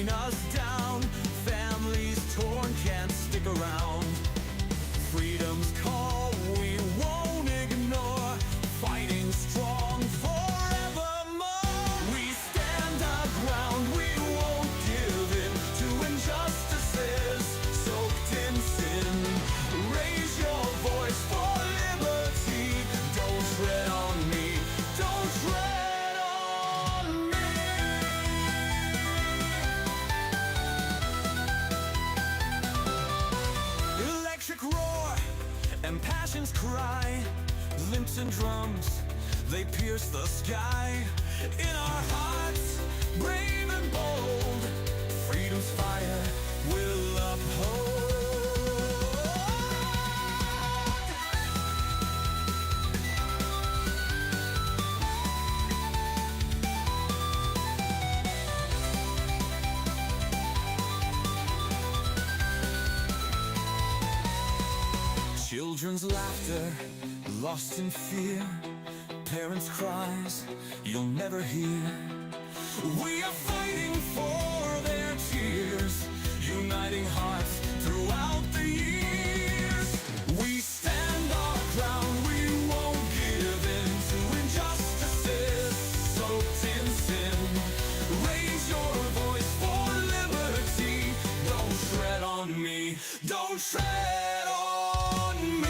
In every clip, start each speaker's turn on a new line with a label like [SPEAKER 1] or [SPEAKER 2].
[SPEAKER 1] weighing us down. Families torn, can't stick around. Freedom's call, we won't ignore. Fighting strong forevermore. We stand our ground, we won't give in to injustices soaked in sin. Raise your voice for liberty. Don't tread on me, don't tread on me. Electric roar and passion's cry, limps and drums, they pierce the sky. In our hearts, brave and bold, freedom's fire will uphold. Children's laughter, lost in fear. Parents' cries, you'll never hear. We are fighting for their tears, uniting hearts throughout the years. We stand our ground, we won't give in to injustices soaked in sin. Raise your voice for liberty. Don't tread on me, don't tread on me.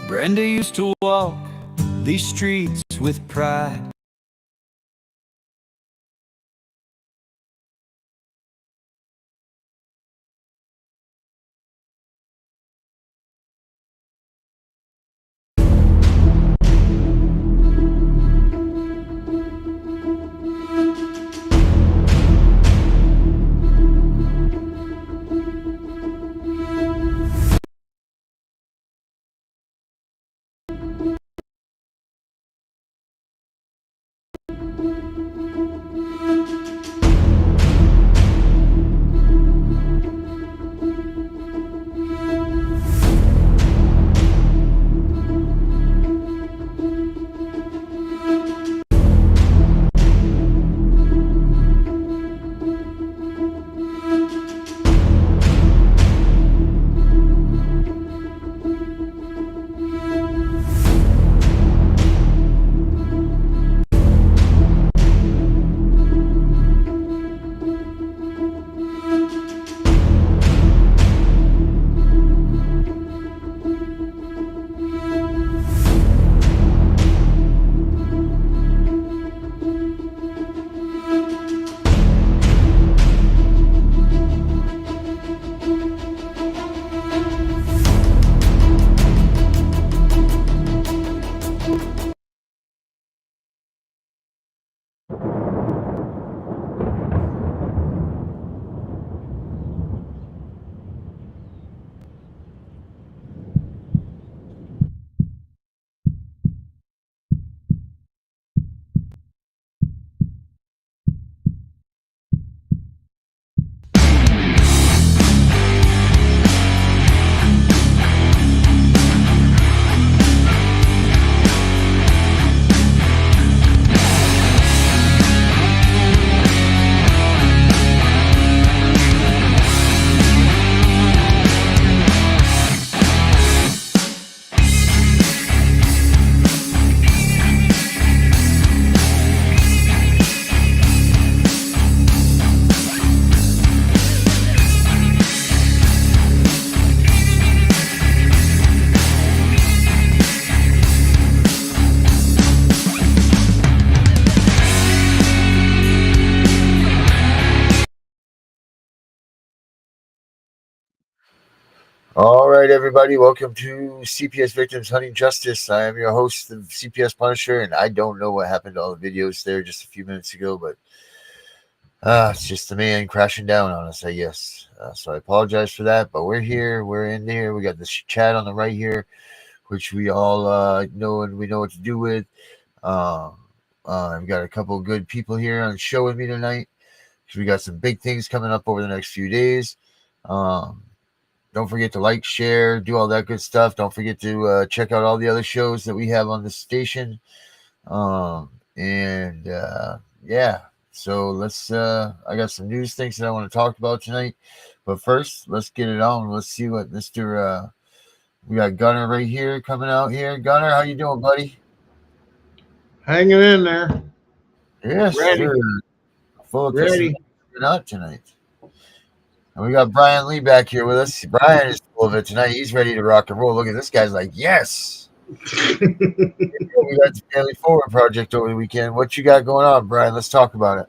[SPEAKER 2] Brenda used to walk these streets with pride.
[SPEAKER 3] All right, everybody, welcome to CPS Victims Hunting Justice. I am your host, the CPS Punisher, and I don't know what happened to all the videos there just a few minutes ago, but it's just the man crashing down on us, I guess. So I apologize for that, but we're here, we're in there. We got this chat on the right here, which we all know and we know what to do with. I've got a couple of good people here on the show with me tonight. So we got some big things coming up over the next few days. Don't forget to like, share, do all that good stuff. Don't forget to check out all the other shows that we have on the station. Yeah, so let's. I got some news things that I want to talk about tonight, but first, let's get it on. Let's see what Mister. We got Gunner right here coming out here. Gunner, how you doing, buddy?
[SPEAKER 4] Hanging in there.
[SPEAKER 3] Yes,
[SPEAKER 4] Ready.
[SPEAKER 3] sir. Full of pieces
[SPEAKER 4] Ready.
[SPEAKER 3] out tonight. And we got Brian Lee back here with us. Brian is full of it tonight. He's ready to rock and roll. Look at this guy's like, yes. We got the Daily Forward Project over the weekend. What you got going on, Brian? Let's talk about it.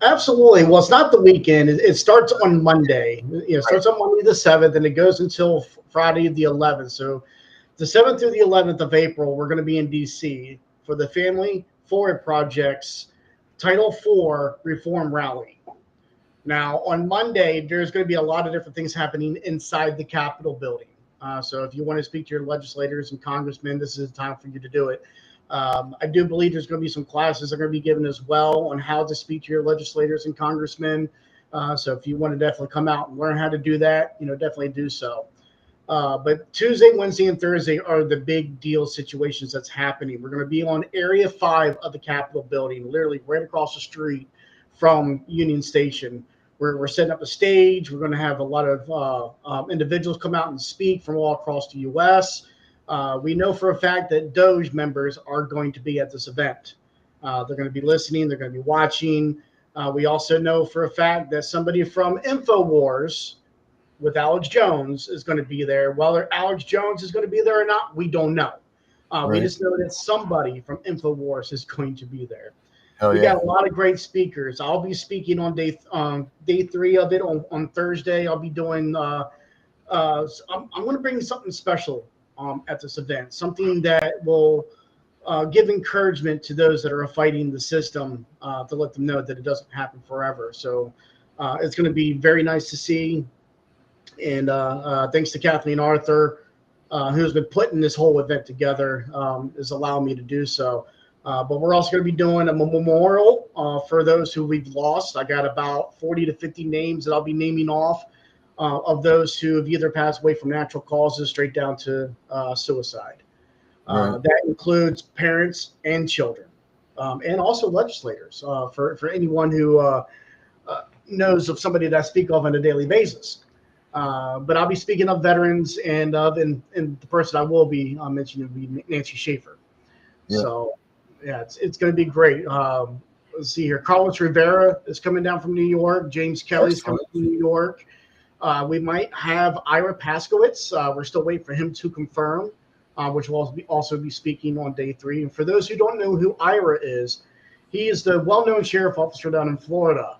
[SPEAKER 4] Absolutely. Well, it's not the weekend. It starts on Monday. It starts on Monday the 7th, and it goes until Friday the 11th. So the 7th through the 11th of April, we're going to be in D.C. for the Family Forward Project's Title IV Reform Rally. Now, on Monday, there's going to be a lot of different things happening inside the Capitol building. So if you want to speak to your legislators and congressmen, this is the time for you to do it. I do believe there's going to be some classes that are going to be given as well on how to speak to your legislators and congressmen. So if you want to definitely come out and learn how to do that, definitely do so. But Tuesday, Wednesday, and Thursday are the big deal situations that's happening. We're going to be on Area 5 of the Capitol building, literally right across the street from Union Station. We're setting up a stage. We're going to have a lot of individuals come out and speak from all across the U.S. We know for a fact that Doge members are going to be at this event. They're going to be listening. They're going to be watching. We also know for a fact that somebody from InfoWars with Alex Jones is going to be there. Whether Alex Jones is going to be there or not, we don't know.
[SPEAKER 3] Right.
[SPEAKER 4] We just know that somebody from InfoWars is going to be there.
[SPEAKER 3] Hell
[SPEAKER 4] We
[SPEAKER 3] yeah.
[SPEAKER 4] got a lot of great speakers. I'll be speaking on day 3 of it on Thursday. I'll be doing. I'm going to bring something special at this event, something that will give encouragement to those that are fighting the system to let them know that it doesn't happen forever. So it's going to be very nice to see. And thanks to Kathleen Arthur, who's been putting this whole event together, is allowing me to do so. But we're also going to be doing a memorial for those who we've lost. I got about 40 to 50 names that I'll be naming off of those who have either passed away from natural causes straight down to suicide.
[SPEAKER 3] Right.
[SPEAKER 4] That includes parents and children, and also legislators for anyone who knows of somebody that I speak of on a daily basis. But I'll be speaking of veterans, and the person I will be mentioning will be Nancy Schaefer.
[SPEAKER 3] Yeah.
[SPEAKER 4] So, yeah, it's going to be great. Let's see here. Carlos Rivera is coming down from New York. James Kelly's coming from New York. We might have Ira Paskowitz. We're still waiting for him to confirm, which will also be speaking on day 3. And for those who don't know who Ira is, he is the well-known sheriff officer down in Florida.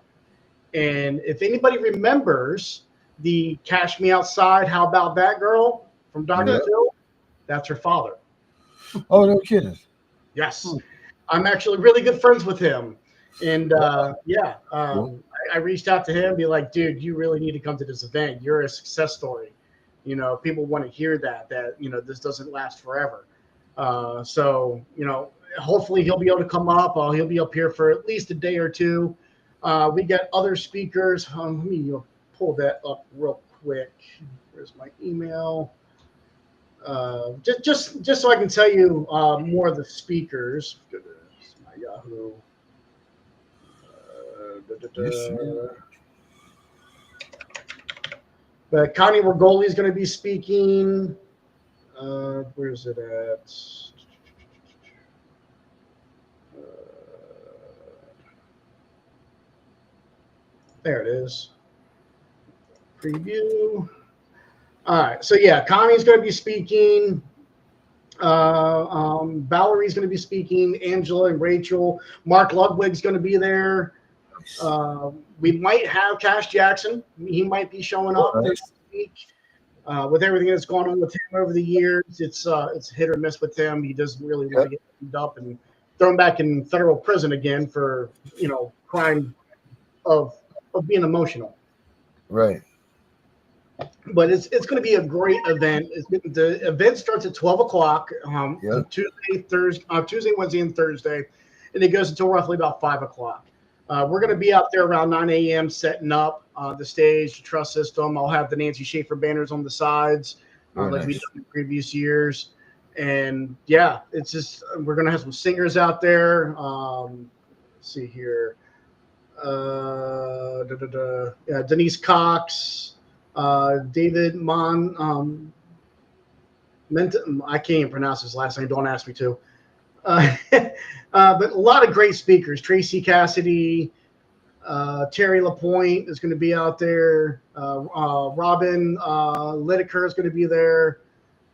[SPEAKER 4] And if anybody remembers the Cash Me Outside, How About That Girl from Dr. Phil, that's her father.
[SPEAKER 3] Oh, no kidding.
[SPEAKER 4] Yes. I'm actually really good friends with him. And I reached out to him and be like, dude, you really need to come to this event. You're a success story. People want to hear that this doesn't last forever. So, hopefully he'll be able to come up. He'll be up here for at least a day or two. We got other speakers. Let me pull that up real quick. Where's my email? Just so I can tell you more of the speakers. My Yahoo. But Connie Rigoli is going to be speaking. Where's it at? There it is. Preview. All right. So, yeah, Connie's going to be speaking. Valerie's going to be speaking. Angela and Rachel. Mark Ludwig's going to be there. We might have Cash Jackson. He might be showing up next week. With everything that's gone on with him over the years, it's hit or miss with him. He doesn't really want to get beat up and thrown back in federal prison again for crime of being emotional.
[SPEAKER 3] Right.
[SPEAKER 4] But it's going to be a great event. The event starts at 12 o'clock Tuesday, Wednesday, and Thursday, and it goes until roughly about 5 o'clock. We're going to be out there around 9 a.m. setting up the stage, the truss system. I'll have the Nancy Schaefer banners on the sides, like we've done in previous years. And yeah, it's just we're going to have some singers out there. Let's see here. Denise Cox, David Mon. I can't even pronounce his last name. Don't ask me to. But a lot of great speakers. Tracy Cassidy, Terry LaPointe is going to be out there. Robin Lideker is going to be there.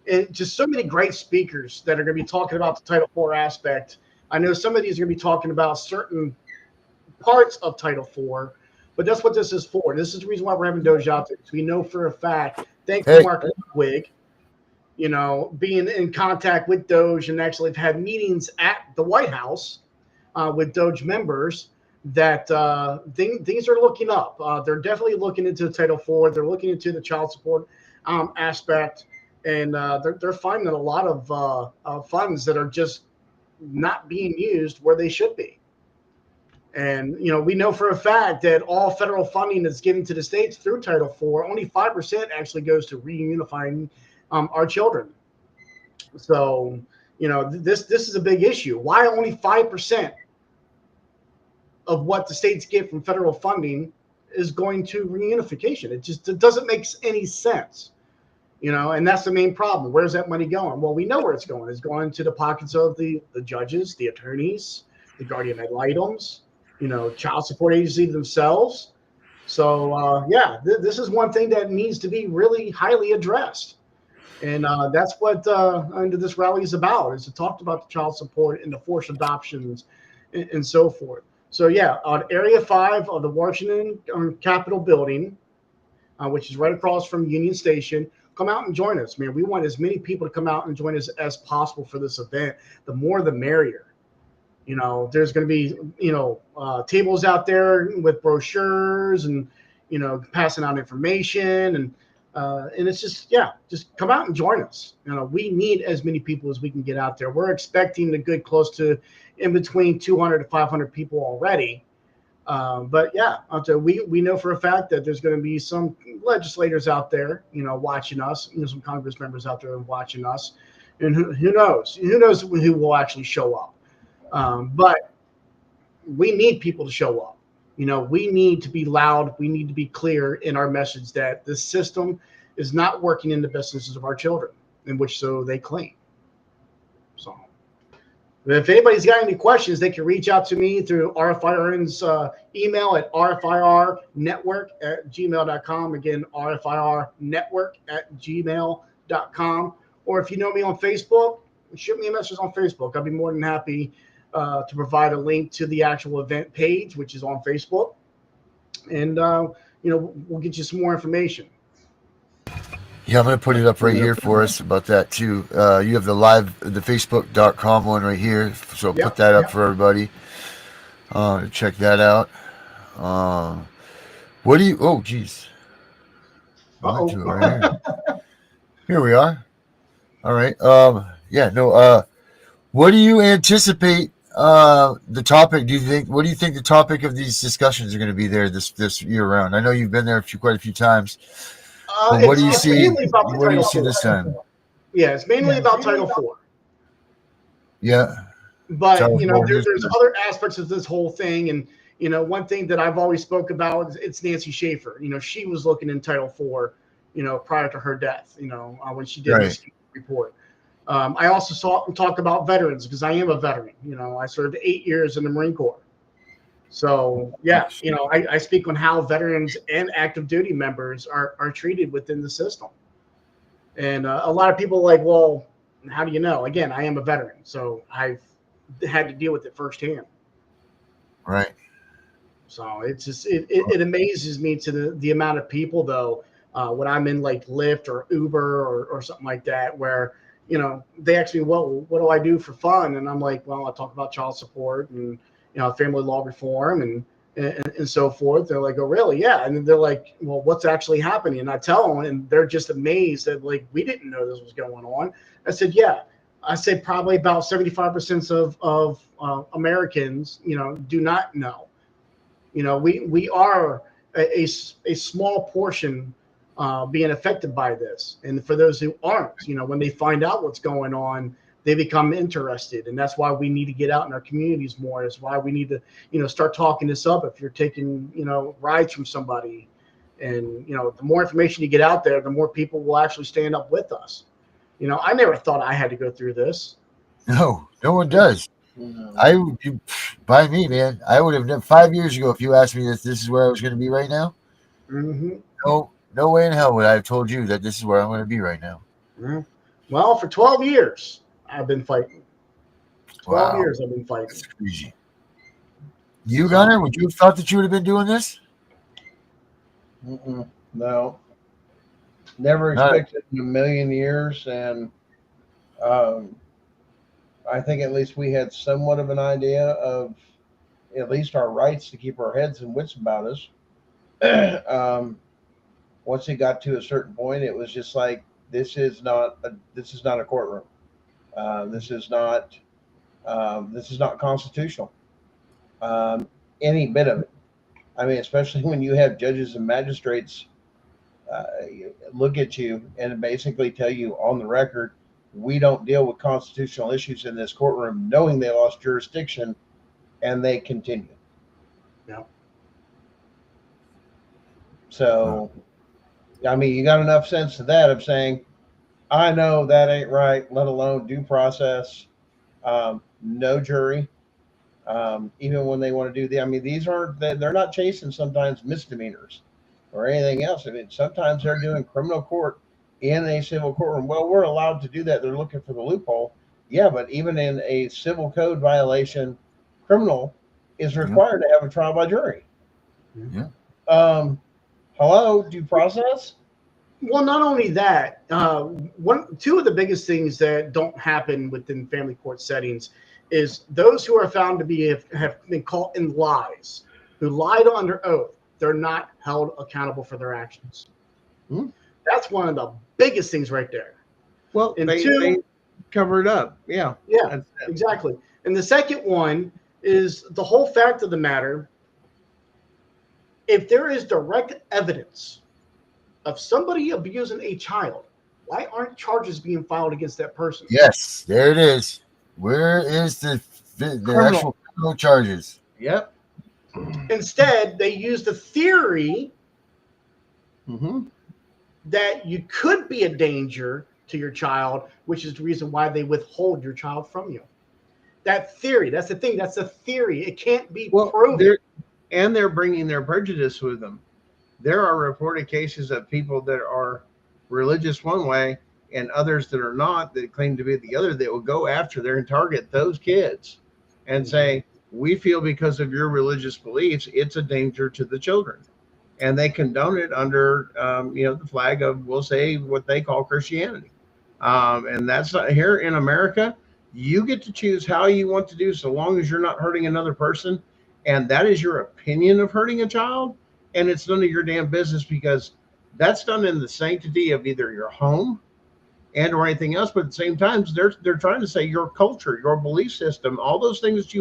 [SPEAKER 4] And just so many great speakers that are going to be talking about the Title IV aspect. I know some of these are going to be talking about certain parts of Title IV, but that's what this is for. This is the reason why we're having Doge out there, because we know for a fact, thanks to Mark Ludwig, being in contact with Doge and actually have had meetings at the White House with Doge members, that things are looking up. They're definitely looking into Title IV. They're looking into the child support aspect, and they're finding a lot of funds that are just not being used where they should be. And, we know for a fact that all federal funding that's given to the states through Title IV, only 5% actually goes to reunifying our children. So, this is a big issue. Why only 5% of what the states get from federal funding is going to reunification? It doesn't make any sense. And that's the main problem. Where's that money going? Well, we know where it's going. It's going to the pockets of the judges, the attorneys, the guardian ad litems, child support agency themselves. So, this is one thing that needs to be really highly addressed. And that's what under this rally is about, is to talk about the child support and the forced adoptions and so forth. So, on Area 5 of the Washington Capitol building, which is right across from Union Station, come out and join us, man. We want as many people to come out and join us as possible for this event. The more, the merrier. There's going to be, tables out there with brochures and, passing out information. And it's just come out and join us. We need as many people as we can get out there. We're expecting a good close to in between 200 to 500 people already. But we know for a fact that there's going to be some legislators out there, watching us, some Congress members out there watching us. And who knows who will actually show up. But we need people to show up. We need to be loud. We need to be clear in our message that the system is not working in the best interests of our children, in which so they claim. So if anybody's got any questions, they can reach out to me through RFIRN's email at rfirnetwork@gmail.com. Again, rfirnetwork@gmail.com. Or if you know me on Facebook, shoot me a message on Facebook. I'll be more than happy to provide a link to the actual event page, which is on Facebook. And, we'll get you some more information.
[SPEAKER 3] Yeah, I'm going to put it up right here for us about that too. You have the facebook.com one right here. So put that up for everybody. Check that out. What do you, oh, geez. Here we are. All right. What do you anticipate the topic? What do you think the topic of these discussions are going to be there this year round? I know you've been there quite a few times. But what do you see? What do you see this time?
[SPEAKER 4] Yeah, it's mainly about Title IV.
[SPEAKER 3] Yeah.
[SPEAKER 4] But there's other aspects of this whole thing, and one thing that I've always spoke about is it's Nancy Schaefer. She was looking in Title IV, prior to her death. When she did this report. I also talk about veterans because I am a veteran. I served 8 years in the Marine Corps. So, I speak on how veterans and active duty members are treated within the system. And a lot of people are like, well, how do you know? Again, I am a veteran, so I've had to deal with it firsthand.
[SPEAKER 3] Right.
[SPEAKER 4] So it's just it amazes me to the amount of people, though, when I'm in like Lyft or Uber or something like that, where, they ask me, well, what do I do for fun? And I'm like, well, I talk about child support and, family law reform and so forth. They're like, oh, really? Yeah. And they're like, well, what's actually happening? And I tell them, and they're just amazed that, like, we didn't know this was going on. I said, yeah. I said probably about 75% of Americans, do not know. We are a small portion being affected by this. And for those who aren't, when they find out what's going on, they become interested. And that's why we need to get out in our communities more. That's why we need to, start talking this up. If you're taking, rides from somebody, and, the more information you get out there, the more people will actually stand up with us. I never thought I had to go through this.
[SPEAKER 3] No, no one does. By me, man. I would have done 5 years ago if you asked me this is where I was going to be right now.
[SPEAKER 4] Mm-hmm.
[SPEAKER 3] No way in hell would I have told you that this is where I'm going to be right now.
[SPEAKER 4] Mm-hmm. Well, for 12 years, I've been fighting. 12
[SPEAKER 3] Wow.
[SPEAKER 4] years I've been fighting.
[SPEAKER 3] That's crazy. You, Gunner, would you have thought that you would have been doing this?
[SPEAKER 5] No. Never expected in a million years. And I think at least we had somewhat of an idea of at least our rights to keep our heads and wits about us. Once it got to a certain point, it was just like, this is not a courtroom. This is not constitutional. Any bit of it. I mean, especially when you have judges and magistrates look at you and basically tell you on the record, we don't deal with constitutional issues in this courtroom, knowing they lost jurisdiction, and they continue.
[SPEAKER 4] Yeah.
[SPEAKER 5] So, I mean, you got enough sense to that of saying, I know that ain't right, let alone due process, no jury. Even when they want to do these aren't, they're not chasing sometimes misdemeanors or anything else. I mean, sometimes they're doing criminal court in a civil courtroom. Well, we're allowed to do that. They're looking for the loophole. Yeah, but even in a civil code violation, criminal is required to have a trial by jury.
[SPEAKER 3] Yeah.
[SPEAKER 5] Hello, due process?
[SPEAKER 4] Well, not only that, two of the biggest things that don't happen within family court settings is those who are found to have been caught in lies, who lied under oath. They're not held accountable for their actions. That's one of the biggest things right there.
[SPEAKER 5] Well,
[SPEAKER 4] and
[SPEAKER 5] they cover it up. Yeah.
[SPEAKER 4] Yeah, exactly. And the second one is the whole fact of the matter. If there is direct evidence of somebody abusing a child, why aren't charges being filed against that person?
[SPEAKER 3] Yes, there it is. Where is the actual criminal charges?
[SPEAKER 5] Yep.
[SPEAKER 4] Instead, they use the theory that you could be a danger to your child, which is the reason why they withhold your child from you. That theory, that's the thing. That's a theory. It can't be proven.
[SPEAKER 5] They're bringing their prejudice with them. There are reported cases of people that are religious one way and others that are not, that claim to be the other, that will go after there and target those kids and say, we feel because of your religious beliefs, it's a danger to the children. And they condone it under, the flag of, we'll say, what they call Christianity. And that's not here in America. You get to choose how you want to do, so long as you're not hurting another person. And that is your opinion of hurting a child. And it's none of your damn business, because that's done in the sanctity of either your home and or anything else. But at the same time, they're trying to say your culture, your belief system, all those things that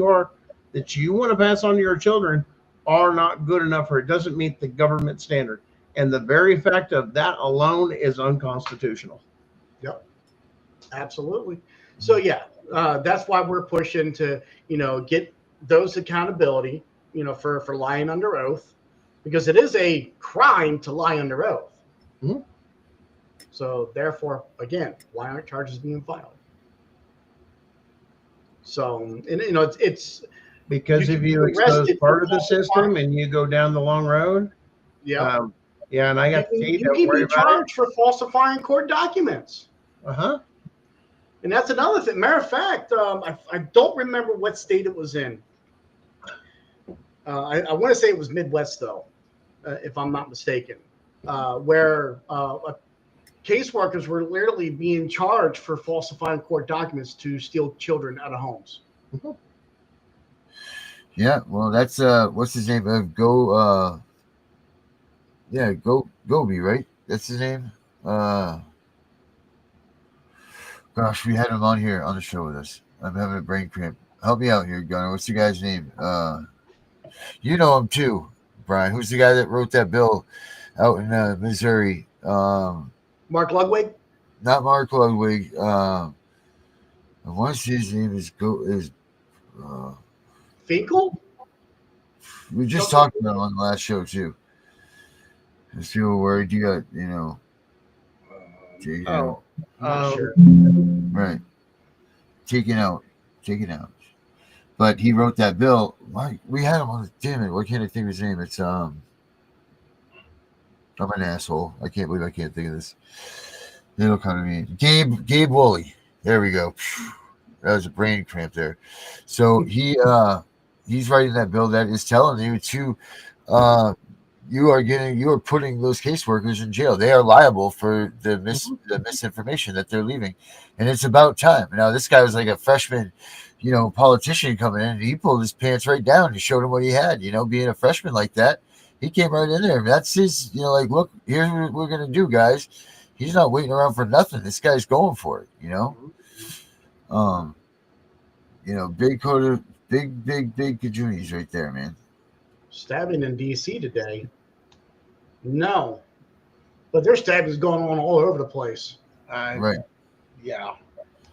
[SPEAKER 5] you want to pass on to your children are not good enough, or it doesn't meet the government standard. And the very fact of that alone is unconstitutional.
[SPEAKER 4] Yep, absolutely. So yeah, that's why we're pushing to, get those accountability, for lying under oath, because it is a crime to lie under oath. So therefore, again, why aren't charges being filed? So, and it's
[SPEAKER 5] because if you expose part of the system and you go down the long road, and I got
[SPEAKER 4] you can be charged for falsifying court documents. And that's another thing. Matter of fact, I don't remember what state it was in. I want to say it was Midwest, though, if I'm not mistaken. where caseworkers were literally being charged for falsifying court documents to steal children out of homes.
[SPEAKER 3] Yeah, well, that's what's his name? Gobi, right? That's his name. Uh, Gosh, we had him on here on the show with us. I'm having a brain cramp. Help me out here, Gunner. What's the guy's name? You know him too, Brian. Who's the guy that wrote that bill out in Missouri?
[SPEAKER 4] Mark Ludwig?
[SPEAKER 3] Not Mark Ludwig. I want to see his name uh,
[SPEAKER 4] Finkel?
[SPEAKER 3] we just
[SPEAKER 4] Something-
[SPEAKER 3] talked about him on the last show too. Just feel worried. You got, taken out.
[SPEAKER 4] Not sure.
[SPEAKER 3] Right. Taken out. But he wrote that bill. Why we had him on? Damn it! Why can't I think of his name? It's I'm an asshole. I can't believe I can't think of this. It'll come to me. Gabe Woolley. There we go. That was a brain cramp there. So he's writing that bill that is telling you to you are putting those caseworkers in jail. They are liable for the misinformation that they're leaving. And it's about time. Now this guy was like a freshman, politician coming in, and he pulled his pants right down. He showed him what he had, being a freshman like that. He came right in there. That's his, look, here's what we're gonna do, guys. He's not waiting around for nothing. This guy's going for it, big coat of big kajunis right there, man.
[SPEAKER 4] Stabbing in D.C. today? No. But their stabbing is going on all over the place.
[SPEAKER 3] Right.
[SPEAKER 5] Yeah.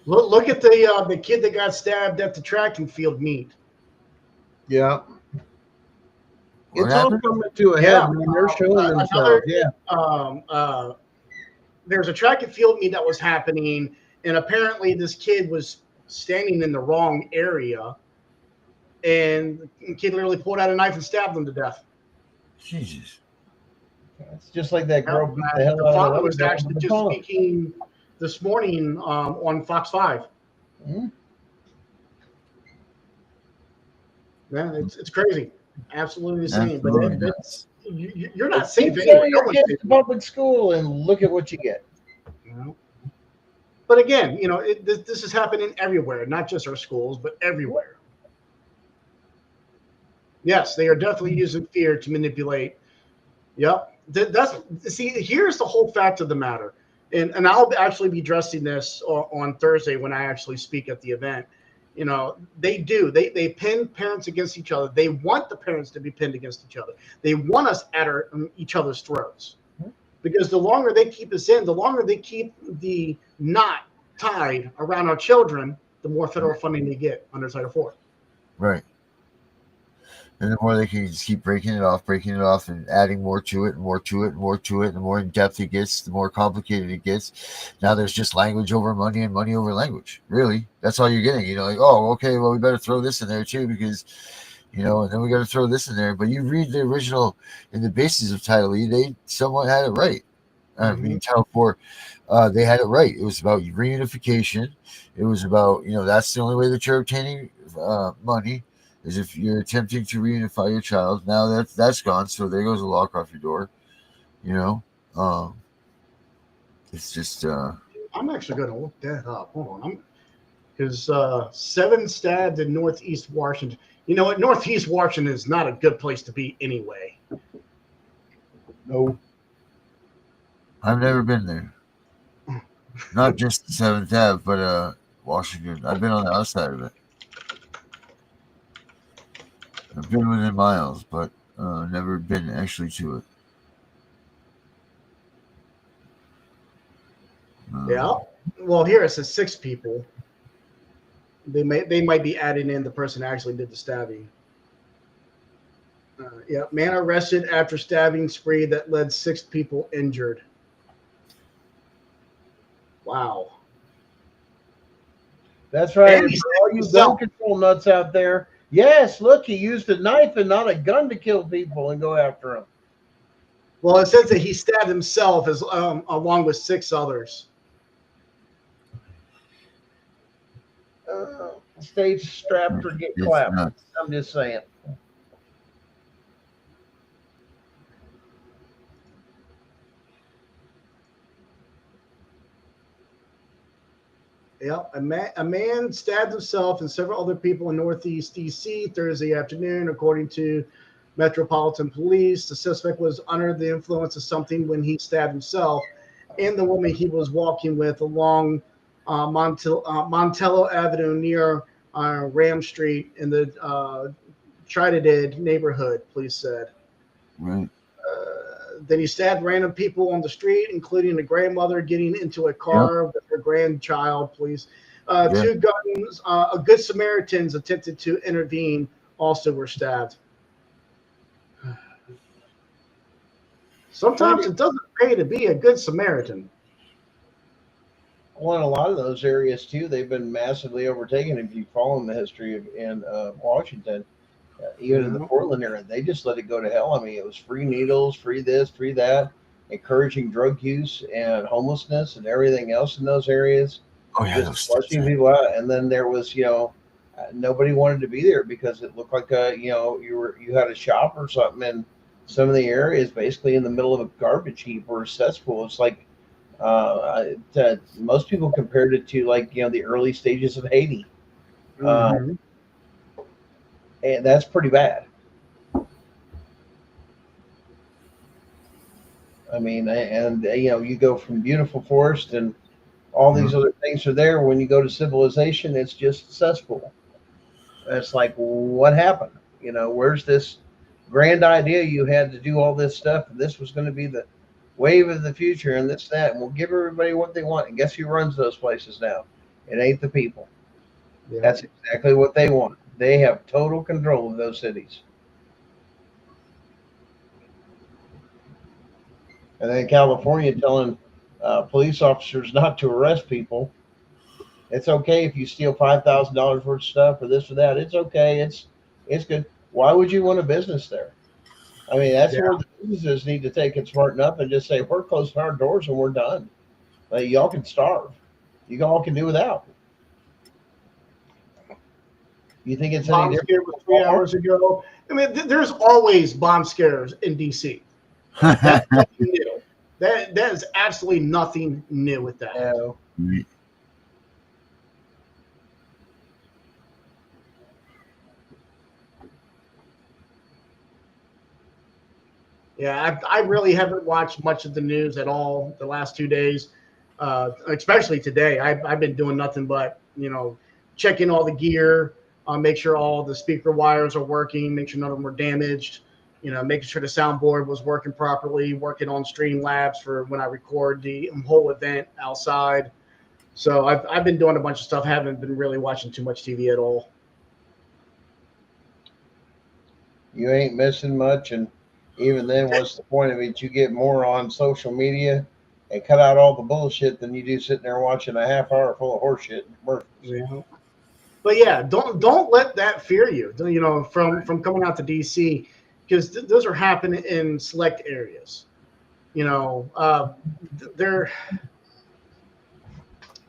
[SPEAKER 4] Look at the kid that got stabbed at the track and field meet.
[SPEAKER 5] Yeah.
[SPEAKER 3] What
[SPEAKER 5] It's all
[SPEAKER 3] happened?
[SPEAKER 5] coming to a head, man. They're showing themselves.
[SPEAKER 4] There's a track and field meet that was happening, and apparently this kid was standing in the wrong area, and the kid literally pulled out a knife and stabbed him to death.
[SPEAKER 3] Jesus.
[SPEAKER 5] It's just like that girl beat the hell
[SPEAKER 4] The
[SPEAKER 5] out
[SPEAKER 4] father
[SPEAKER 5] of
[SPEAKER 4] was
[SPEAKER 5] the
[SPEAKER 4] actually just speaking this morning on Fox 5.
[SPEAKER 5] Mm-hmm.
[SPEAKER 4] Man, it's crazy. Absolutely insane.
[SPEAKER 3] Absolutely
[SPEAKER 4] But
[SPEAKER 3] nuts.
[SPEAKER 4] you're not safe
[SPEAKER 5] Send
[SPEAKER 4] anywhere.
[SPEAKER 5] your kids to public school and look at what you get.
[SPEAKER 4] But again, this is happening everywhere, not just our schools, but everywhere. Yes, they are definitely using fear to manipulate. Yep. Here's the whole fact of the matter. And I'll actually be addressing this on Thursday when I actually speak at the event. They pin parents against each other. They want the parents to be pinned against each other. They want us at each other's throats. Because the longer they keep us in, the longer they keep the knot tied around our children, the more federal funding they get under Title IV.
[SPEAKER 3] Right. And the more they can just keep breaking it off, and adding more to it, and more to it, and more to it, the more in depth it gets, the more complicated it gets. Now there's just language over money and money over language. Really, that's all you're getting. Oh, okay, well, we better throw this in there too because, and then we got to throw this in there. But you read the original in the basis of Title E, they somewhat had it right. I mean, Title IV, they had it right. It was about reunification. It was about, that's the only way that you're obtaining money. Is if you're attempting to reunify your child. Now that's gone, so there goes a lock off your door. It's just.
[SPEAKER 4] I'm actually going to look that up. Hold on, because 7 stabbed in Northeast Washington. You know what? Northeast Washington is not a good place to be anyway.
[SPEAKER 5] No.
[SPEAKER 3] I've never been there. Not just the 7th Ave, but Washington. I've been on the outside of it. I've been within miles, but never been actually to it.
[SPEAKER 4] Yeah. Well, here it says 6 people. They might be adding in the person who actually did the stabbing. Man arrested after stabbing spree that led 6 people injured. Wow.
[SPEAKER 5] That's right.
[SPEAKER 4] And
[SPEAKER 5] For all you gun control nuts out there. Yes, look, he used a knife and not a gun to kill people and go after them.
[SPEAKER 4] Well, it says that he stabbed himself along with 6 others.
[SPEAKER 5] Stage strapped or get clapped. I'm just saying.
[SPEAKER 4] Yeah, a man stabbed himself and several other people in Northeast DC Thursday afternoon, according to Metropolitan Police. The suspect was under the influence of something when he stabbed himself and the woman he was walking with along Montello Avenue near Ram Street in the Trinidad neighborhood, police said.
[SPEAKER 3] Right.
[SPEAKER 4] Then he stabbed random people on the street, including a grandmother getting into a car with her grandchild. Police, two guns. A Good Samaritans attempted to intervene. Also were stabbed. Sometimes it doesn't pay to be a good Samaritan.
[SPEAKER 5] Well, in a lot of those areas too, they've been massively overtaken. If you follow the history in Washington, even in the Portland area, they just let it go to hell. I mean, it was free needles, free this, free that, encouraging drug use and homelessness and everything else in those areas.
[SPEAKER 3] Oh yeah,
[SPEAKER 5] Just flushing people out. And then there was, nobody wanted to be there because it looked like you had a shop or something. And some of the areas, basically in the middle of a garbage heap or a cesspool, it's like most people compared it to the early stages of Haiti. And that's pretty bad. I mean, and you go from beautiful forest and all these other things are there. When you go to civilization, it's just a cesspool. It's like, what happened? Where's this grand idea you had to do all this stuff? And this was going to be the wave of the future and this, that, and we'll give everybody what they want. And guess who runs those places now? It ain't the people. Yeah. That's exactly what they want. They have total control of those cities. And then California telling police officers not to arrest people. It's okay if you steal $5,000 worth of stuff or this or that. It's okay. It's good. Why would you want a business there? I mean, that's where the businesses need to take it, smarten up, and just say, we're closing our doors and we're done. Y'all can starve. You all can do without. You think it's any different?
[SPEAKER 4] 3 hours ago. I mean, there's always bomb scares in DC. That's nothing new. That is absolutely nothing new with that.
[SPEAKER 5] No.
[SPEAKER 4] Yeah, I really haven't watched much of the news at all the last 2 days, especially today. I've been doing nothing but, checking all the gear, make sure all the speaker wires are working, make sure none of them were damaged, making sure the soundboard was working properly, working on Streamlabs for when I record the whole event outside. So I've been doing a bunch of stuff. Haven't been really watching too much TV at all.
[SPEAKER 5] You ain't missing much, and even then, what's the point of it? You get more on social media and cut out all the bullshit than you do sitting there watching a half hour full of horseshit.
[SPEAKER 4] Yeah. But yeah, don't let that fear you. From coming out to DC, because those are happening in select areas.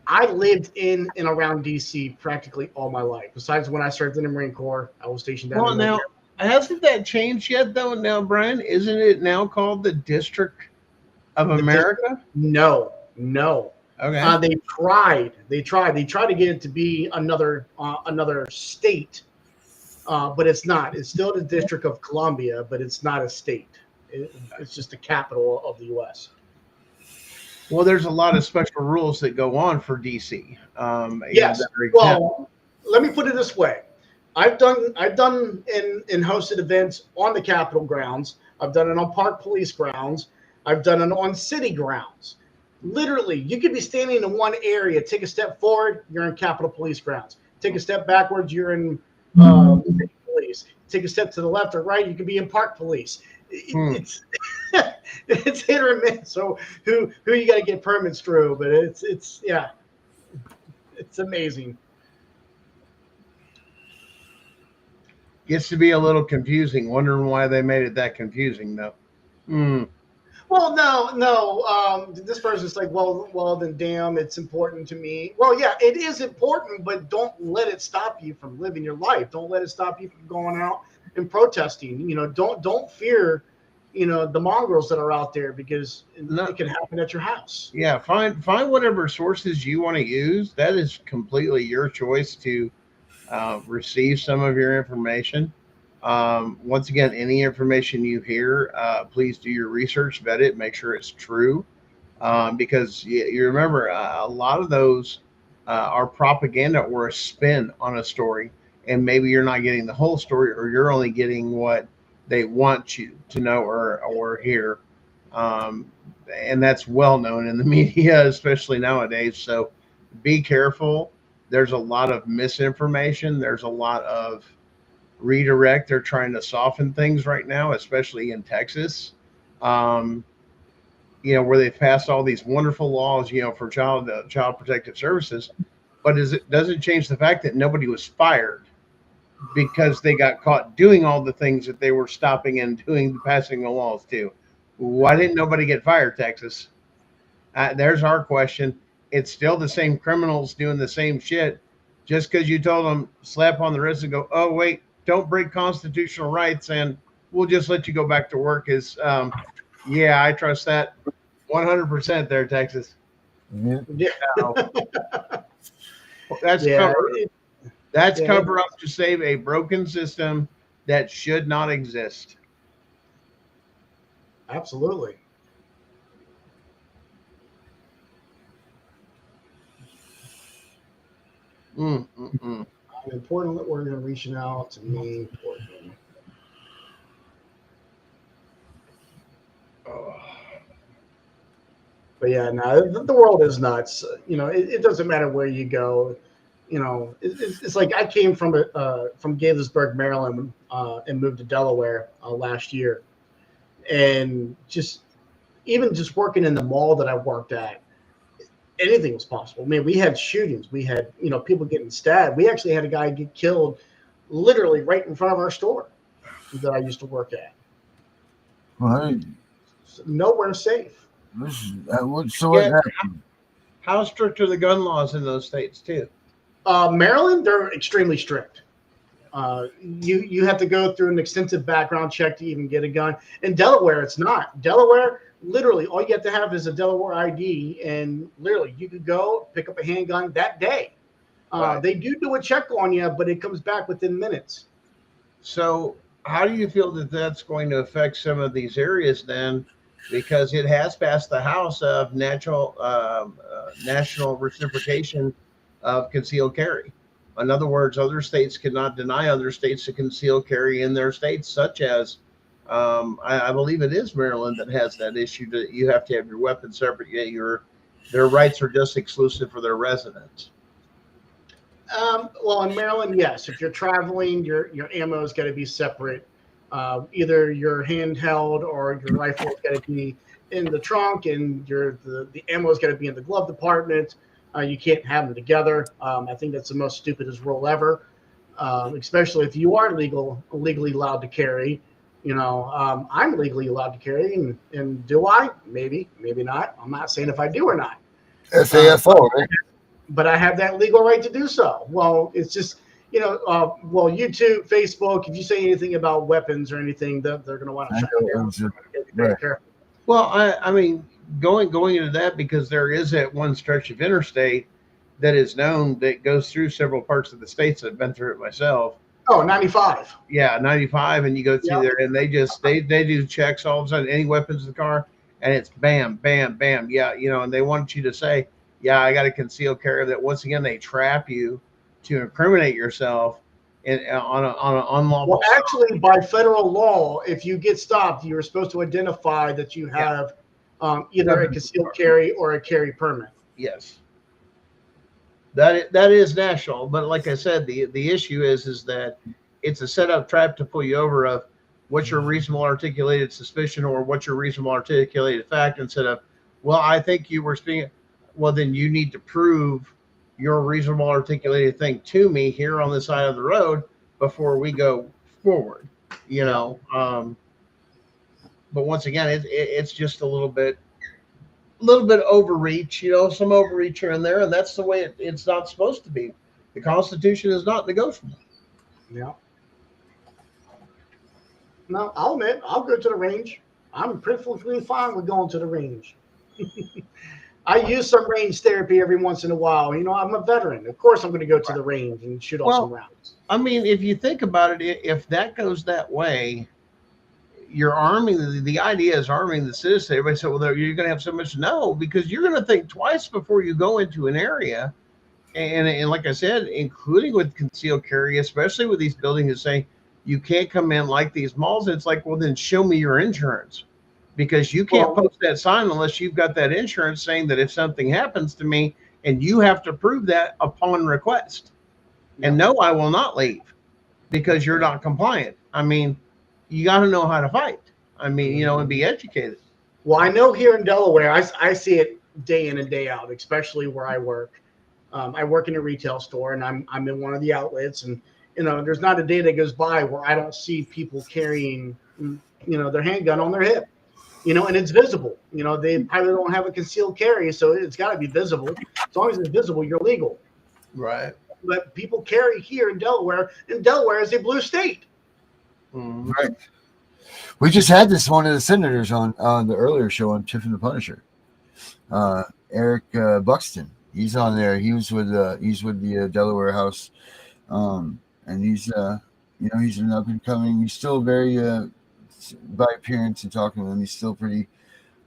[SPEAKER 4] I lived in and around DC practically all my life. Besides when I served in the Marine Corps, I was stationed down there.
[SPEAKER 5] Hasn't that changed yet, though? Now, Brian, isn't it now called the District of America?
[SPEAKER 4] No.
[SPEAKER 5] Okay.
[SPEAKER 4] They tried to get it to be another state, but it's not. It's still the District of Columbia, but it's not a state. It's just the capital of the U.S.
[SPEAKER 5] Well, there's a lot of special rules that go on for DC.
[SPEAKER 4] Yes. Well, let me put it this way. I've done and hosted events on the Capitol grounds. I've done it on Park Police grounds. I've done it on city grounds. Literally, you could be standing in one area, take a step forward, you're in Capitol Police grounds. Take a step backwards, you're in city police. Take a step to the left or right, you could be in Park Police. It's it's hit or miss. So who you got to get permits through? But it's amazing.
[SPEAKER 5] Gets to be a little confusing. Wondering why they made it that confusing, though.
[SPEAKER 4] Well, no. This person's like, well, then damn, it's important to me. Well, yeah, it is important, but don't let it stop you from living your life. Don't let it stop you from going out and protesting. Don't fear the mongrels that are out there, because
[SPEAKER 5] No.
[SPEAKER 4] it can happen at your house.
[SPEAKER 5] Yeah, find whatever sources you want to use. That is completely your choice to receive some of your information. Once again, any information you hear, please do your research, vet it, make sure it's true, because you remember a lot of those are propaganda or a spin on a story, and maybe you're not getting the whole story, or you're only getting what they want you to know or hear. Um, and that's well known in the media, especially nowadays. So be careful. There's a lot of misinformation. There's a lot of redirect. They're trying to soften things right now, especially in Texas, um, where they've passed all these wonderful laws, for child protective services. But it doesn't change the fact that nobody was fired because they got caught doing all the things that they were stopping and doing, passing the laws to. Why didn't nobody get fired, Texas? There's our question. It's still the same criminals doing the same shit. Just because you told them, slap on the wrist and go, oh, wait, don't break constitutional rights, and we'll just let you go back to work is, yeah, I trust that 100% there, Texas.
[SPEAKER 3] Yeah.
[SPEAKER 4] Yeah.
[SPEAKER 5] Now, that's
[SPEAKER 4] Yeah,
[SPEAKER 5] cover. That's
[SPEAKER 4] yeah.
[SPEAKER 5] cover up to save a broken system that should not exist.
[SPEAKER 4] Absolutely. I'm important that we're reaching out to me.
[SPEAKER 5] Oh.
[SPEAKER 4] But yeah, no, the world is nuts. It doesn't matter where you go. It's like I came from Gaithersburg, Maryland, and moved to Delaware last year, and even just working in the mall that I worked at, anything was possible. Man, we had shootings. We had people getting stabbed. We actually had a guy get killed, literally right in front of our store that I used to work at.
[SPEAKER 3] Well,
[SPEAKER 4] So nowhere safe.
[SPEAKER 3] what happened?
[SPEAKER 5] How strict are the gun laws in those states too?
[SPEAKER 4] Maryland, they're extremely strict. You have to go through an extensive background check to even get a gun. In Delaware, it's not. Delaware, literally, all you have to have is a Delaware ID, and literally, you could go pick up a handgun that day.
[SPEAKER 5] Right.
[SPEAKER 4] They do a check on you, but it comes back within minutes.
[SPEAKER 5] So, how do you feel that that's going to affect some of these areas then? Because it has passed the House of national reciprocation of concealed carry. In other words, other states cannot deny other states to conceal carry in their states, such as I believe it is Maryland that has that issue that you have to have your weapon separate. Yeah, their rights are just exclusive for their residents.
[SPEAKER 4] Well, in Maryland, yes. If you're traveling, your ammo is got to be separate. Either your handheld or your rifle is got to be in the trunk, and the ammo is got to be in the glove compartment. You can't have them together. I think that's the most stupidest rule ever, especially if you are legally allowed to carry. I'm legally allowed to carry, and do I? Maybe not. I'm not saying if I do or not.
[SPEAKER 3] FAFO, right?
[SPEAKER 4] But I have that legal right to do so. Well, it's just, YouTube, Facebook, if you say anything about weapons or anything, they're going to want to shut you down. So very careful.
[SPEAKER 5] Well, I mean, going into that, because there is that one stretch of interstate that is known that goes through several parts of the states. I've been through it myself.
[SPEAKER 4] Oh, 95.
[SPEAKER 5] Yeah, 95, and you go through there, and they do checks all of a sudden, any weapons in the car, and it's bam, bam, bam. Yeah, and they want you to say, yeah, I got a concealed carry. That once again, they trap you to incriminate yourself on an unlawful.
[SPEAKER 4] Well, actually, by federal law, if you get stopped, you're supposed to identify that you have either a concealed carry or a carry permit.
[SPEAKER 5] Yes. That is national, but like I said, the issue is that it's a setup trap to pull you over of what's your reasonable articulated suspicion or what's your reasonable articulated fact, instead of, well, I think you were speaking. Well, then you need to prove your reasonable articulated thing to me here on the side of the road before we go forward. But once again, it's just a little bit overreach, some overreach here and there, and that's the way it's not supposed to be. The Constitution is not negotiable.
[SPEAKER 4] Yeah. No, I'll admit, I'll go to the range. I'm perfectly fine with going to the range. I use some range therapy every once in a while. You know, I'm a veteran. Of course, I'm going to go to the range and shoot off some
[SPEAKER 5] Well,
[SPEAKER 4] rounds.
[SPEAKER 5] I mean, if you think about it, if that goes that way, you're arming the idea is arming the citizen. Everybody said, well, you're going to have so much. No, because you're going to think twice before you go into an area. And like I said, including with concealed carry, especially with these buildings that say you can't come in like these malls, it's like, well, then show me your insurance, because you can't
[SPEAKER 4] Well,
[SPEAKER 5] post that sign unless you've got that insurance saying that if something happens to me, and you have to prove that upon request. And no, I will not leave because you're not compliant. I mean, you got to know how to fight. I mean, you know, and be educated.
[SPEAKER 4] well, I know here in Delaware, I see it day in and day out, especially where I work. I work in a retail store, and I'm in one of the outlets, and you know, there's not a day that goes by where I don't see people carrying, you know, their handgun on their hip, you know, and it's visible. You know, they probably don't have a concealed carry, so it's got to be visible. As long as it's visible, you're legal.
[SPEAKER 5] Right.
[SPEAKER 4] But people carry here in Delaware, and Delaware is a blue state.
[SPEAKER 5] Mm-hmm.
[SPEAKER 3] Right. We just had this one of the senators on the earlier show on Tiff and the Punisher. Eric Buxton. He's on there. He's with the Delaware House, and he's you know, he's an up and coming. He's still very by appearance and talking to him. He's still pretty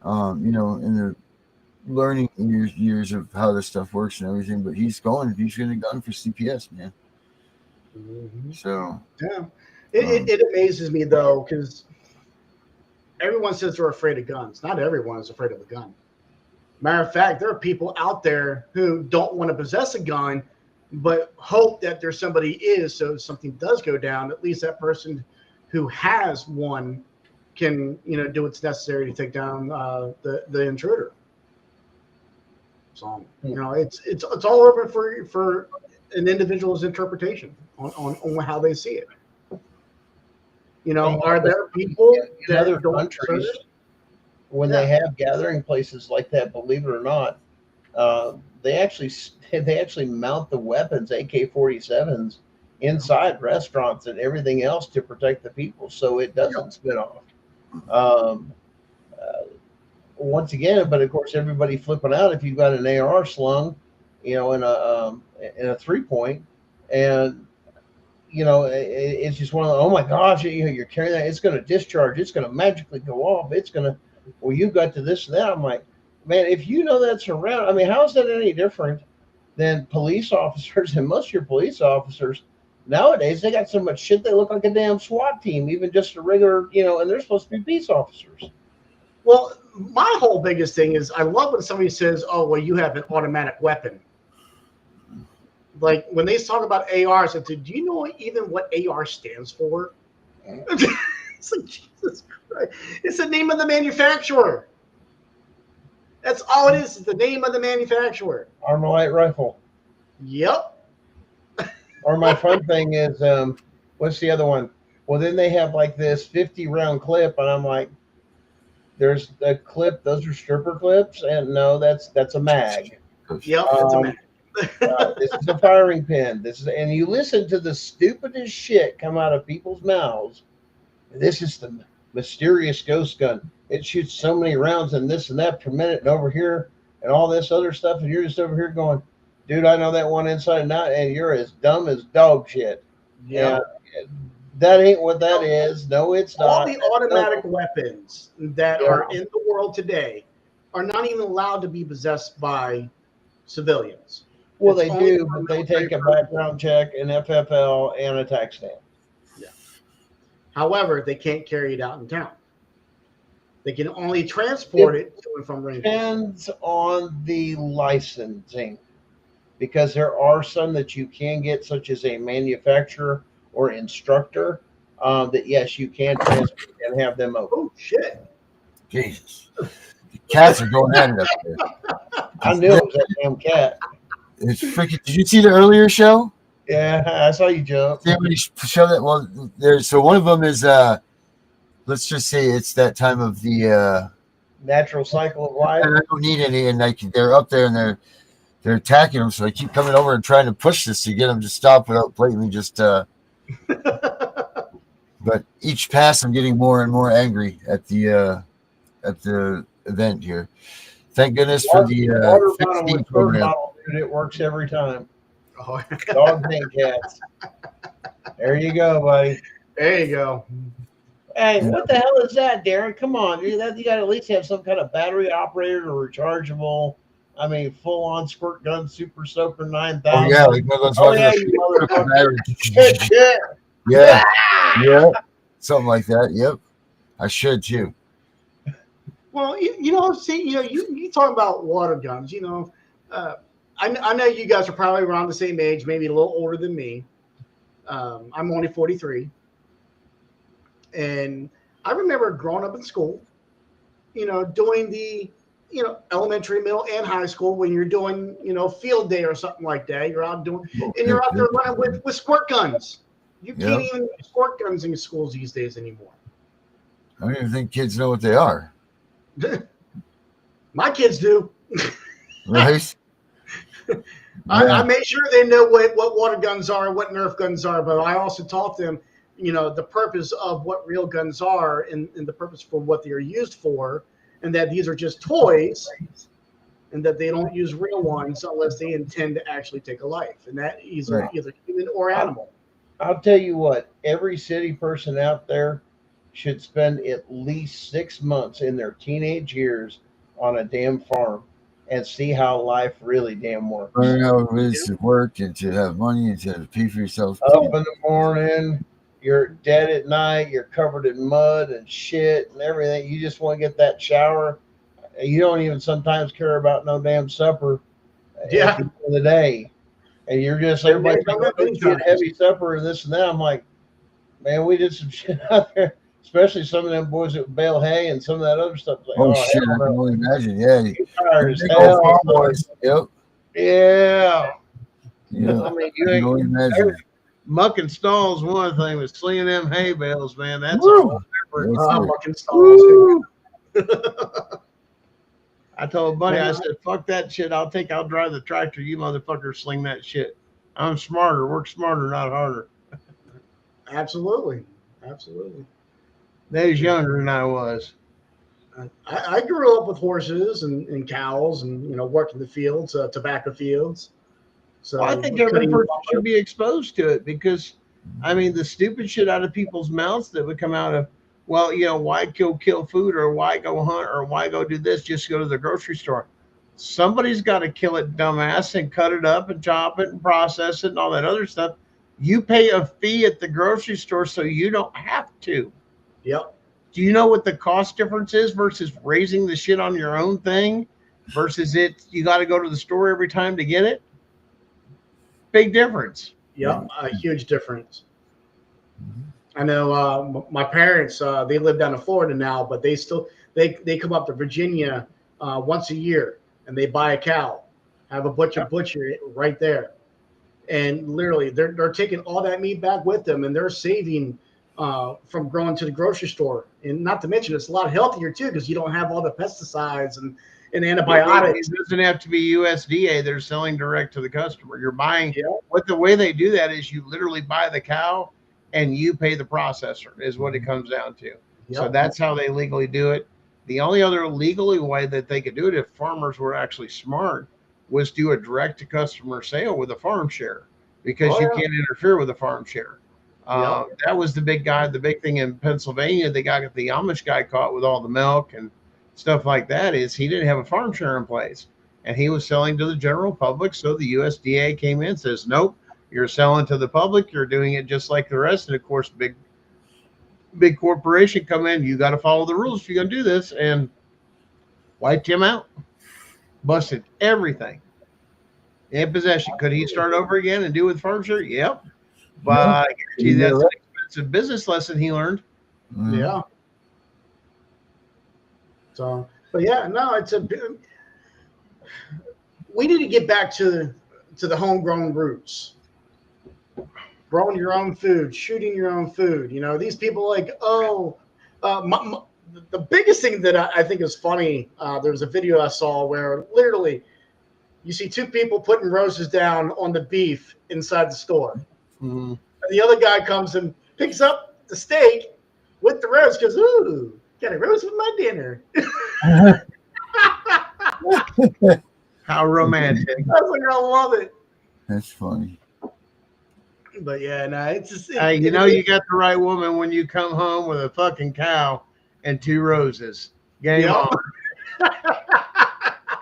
[SPEAKER 3] you know, in the learning years of how this stuff works and everything. But he's going to gun for CPS, man.
[SPEAKER 4] Mm-hmm.
[SPEAKER 3] So
[SPEAKER 4] yeah, it amazes me though, because everyone says they're afraid of guns. Not everyone is afraid of a gun. Matter of fact, there are people out there who don't want to possess a gun, but hope that there's somebody is, so if something does go down, at least that person who has one can, you know, do what's necessary to take down the intruder. So, you know, it's all open for an individual's interpretation on how they see it. You know, are there people
[SPEAKER 5] in
[SPEAKER 4] that
[SPEAKER 5] other
[SPEAKER 4] don't
[SPEAKER 5] countries,
[SPEAKER 4] serve?
[SPEAKER 5] when they have gathering places like that, believe it or not, they actually mount the weapons, AK-47s, inside restaurants and everything else to protect the people, so it doesn't spin off. Once again, but of course, everybody flipping out if you've got an AR slung, you know, in a 3-point, and you know, it's just one of the, oh my gosh, you know, you're carrying that, it's going to discharge, it's going to magically go off, it's going to, well, you got to this and that. I'm like, man, if you know that's around, I mean, how is that any different than police officers? And most of your police officers nowadays, they got so much shit, they look like a damn SWAT team, even just a regular, you know, and they're supposed to be peace officers.
[SPEAKER 4] Well, my whole biggest thing is I love when somebody says, oh, well, you have an automatic weapon. Like when they talk about AR, I said, do you know even what AR stands for? It's like, Jesus Christ. It's the name of the manufacturer. That's all it is the name of the manufacturer.
[SPEAKER 5] Armalite rifle.
[SPEAKER 4] Yep.
[SPEAKER 5] Or my fun thing is, what's the other one? Well, then they have like this 50-round clip, and I'm like, there's a clip, those are stripper clips, and no, that's a mag.
[SPEAKER 4] Yep, it's a mag.
[SPEAKER 5] This is a firing pin. This is, and you listen to the stupidest shit come out of people's mouths. This is the mysterious ghost gun. It shoots so many rounds and this and that per minute, and over here and all this other stuff, and you're just over here going, dude, I know that one inside and out, and you're as dumb as dog shit.
[SPEAKER 4] Yeah,
[SPEAKER 5] that ain't what that is. No, it's not.
[SPEAKER 4] All the automatic weapons that are in the world today are not even allowed to be possessed by civilians.
[SPEAKER 5] Well, they do, but they take a background check, an FFL, and a tax stamp.
[SPEAKER 4] Yeah. However, they can't carry it out in town. They can only transport it to and from ranges.
[SPEAKER 5] Depends on the licensing, because there are some that you can get, such as a manufacturer or instructor, that yes, you can transport and have them open.
[SPEAKER 4] Oh shit!
[SPEAKER 3] Jesus, the cats are going at it up there.
[SPEAKER 5] I knew it was that damn cat.
[SPEAKER 3] It's freaking. Did you see the earlier show?
[SPEAKER 5] Yeah, I saw you jump.
[SPEAKER 3] Somebody show that. Well, there's so one of them is let's just say it's that time of the
[SPEAKER 5] natural cycle of life.
[SPEAKER 3] And I don't need any, and like they're up there and they're attacking them, so I keep coming over and trying to push this to get them to stop without blatantly just. But each pass, I'm getting more and more angry at the at the event here. Thank goodness for
[SPEAKER 5] Water,
[SPEAKER 3] the
[SPEAKER 5] water
[SPEAKER 3] fixed
[SPEAKER 5] bottle
[SPEAKER 3] feed
[SPEAKER 5] with squirt
[SPEAKER 3] program.
[SPEAKER 5] bottle, dude. It works every time.
[SPEAKER 4] Oh,
[SPEAKER 5] Dogs and cats. There you go, buddy.
[SPEAKER 4] there you go.
[SPEAKER 5] Hey,
[SPEAKER 3] You
[SPEAKER 5] what the hell is that, Darren? Come on, dude. You got to at least have some kind of battery operated or rechargeable. I mean, full on squirt gun, super soaker 9000.
[SPEAKER 3] Oh yeah, like one of those
[SPEAKER 5] Oh
[SPEAKER 3] ones
[SPEAKER 5] yeah,
[SPEAKER 3] with
[SPEAKER 5] you
[SPEAKER 3] a
[SPEAKER 5] motherfucker.
[SPEAKER 3] yeah, yeah, something like that. Yep, I should too.
[SPEAKER 4] Well, you talk about water guns. I know you guys are probably around the same age, maybe a little older than me. I'm only 43, and I remember growing up in school. Doing the elementary, middle, and high school when you're doing field day or something like that. You're out doing, and you're out there running with squirt guns. You can't even use squirt guns in schools these days anymore.
[SPEAKER 3] I don't even think kids know what they are.
[SPEAKER 4] My kids do.
[SPEAKER 3] Right?
[SPEAKER 4] I made sure they know what water guns are, what Nerf guns are, but I also taught them, the purpose of what real guns are and the purpose for what they are used for, and that these are just toys, and that they don't use real ones unless they intend to actually take a life, and that is either human or animal.
[SPEAKER 5] I'll tell you what, every city person out there should spend at least 6 months in their teenage years on a damn farm and see how life really damn works.
[SPEAKER 3] Learn how it is to work and to have money and to pay for yourself.
[SPEAKER 5] Up in the morning, you're dead at night, you're covered in mud and shit and everything. You just want to get that shower. You don't even sometimes care about no damn supper at the end of the day. And you're just, everybody's like, oh, get heavy supper and this and that. I'm like, man, we did some shit out there, especially some of them boys that bale hay and some of that other stuff. Like,
[SPEAKER 3] oh shit, I can only imagine. Yeah.
[SPEAKER 5] Tired as hell.
[SPEAKER 3] Yep.
[SPEAKER 5] Yeah.
[SPEAKER 3] Yeah.
[SPEAKER 5] I mean,
[SPEAKER 3] I can only imagine.
[SPEAKER 5] Mucking stalls, one thing, was slinging them hay bales, man. That's a whole different.
[SPEAKER 4] Mucking stalls.
[SPEAKER 5] I told buddy, I said, fuck that shit. I'll drive the tractor. You motherfuckers sling that shit. I'm smarter, work smarter, not harder.
[SPEAKER 4] Absolutely.
[SPEAKER 5] They was younger than I was.
[SPEAKER 4] I grew up with horses and cows and, working the fields, tobacco fields. So
[SPEAKER 5] I think every person should be exposed to it because, I mean, the stupid shit out of people's mouths that would come out of, well, why kill food, or why go hunt, or why go do this, just go to the grocery store. Somebody's got to kill it, dumbass, and cut it up and chop it and process it and all that other stuff. You pay a fee at the grocery store so you don't have to.
[SPEAKER 4] Yep.
[SPEAKER 5] Do you know what the cost difference is versus raising the shit on your own thing versus you got to go to the store every time to get it? Big difference.
[SPEAKER 4] Yep, a huge difference. I know my parents, they live down in Florida now, but they come up to Virginia once a year and they buy a cow, have a butcher it right there. And literally they're taking all that meat back with them, and they're saving from going to the grocery store. And not to mention, it's a lot healthier too, because you don't have all the pesticides and antibiotics.
[SPEAKER 5] It doesn't have to be USDA. They're selling direct to the customer. You're buying what the way they do that is you literally buy the cow and you pay the processor is what it comes down to. Yep. So that's how they legally do it. The only other legally way that they could do it if farmers were actually smart was do a direct to customer sale with a farm share, because you can't interfere with a farm share. That was the big thing in Pennsylvania. The Amish guy caught with all the milk and stuff like that is he didn't have a farm share in place, and he was selling to the general public. So the USDA came in and says, nope, you're selling to the public. You're doing it just like the rest. And of course, big corporation come in. You got to follow the rules if you're going to do this, and wiped him out, busted everything in possession. Could he start over again and do with farm share? Yep. But I guarantee you that's an expensive business lesson he learned.
[SPEAKER 4] Yeah. So, but yeah, no, we need to get back to the homegrown roots. Growing your own food, shooting your own food. These people the biggest thing that I think is funny, there was a video I saw where literally you see two people putting roses down on the beef inside the store. And the other guy comes and picks up the steak with the rose, goes, ooh, Got a rose with my dinner.
[SPEAKER 5] How romantic.
[SPEAKER 4] I was like, I love it.
[SPEAKER 3] That's funny.
[SPEAKER 4] But yeah, no, it's just.
[SPEAKER 5] Hey, you know you got the right woman when you come home with a fucking cow and 2 roses. Game
[SPEAKER 4] Yep.
[SPEAKER 5] on.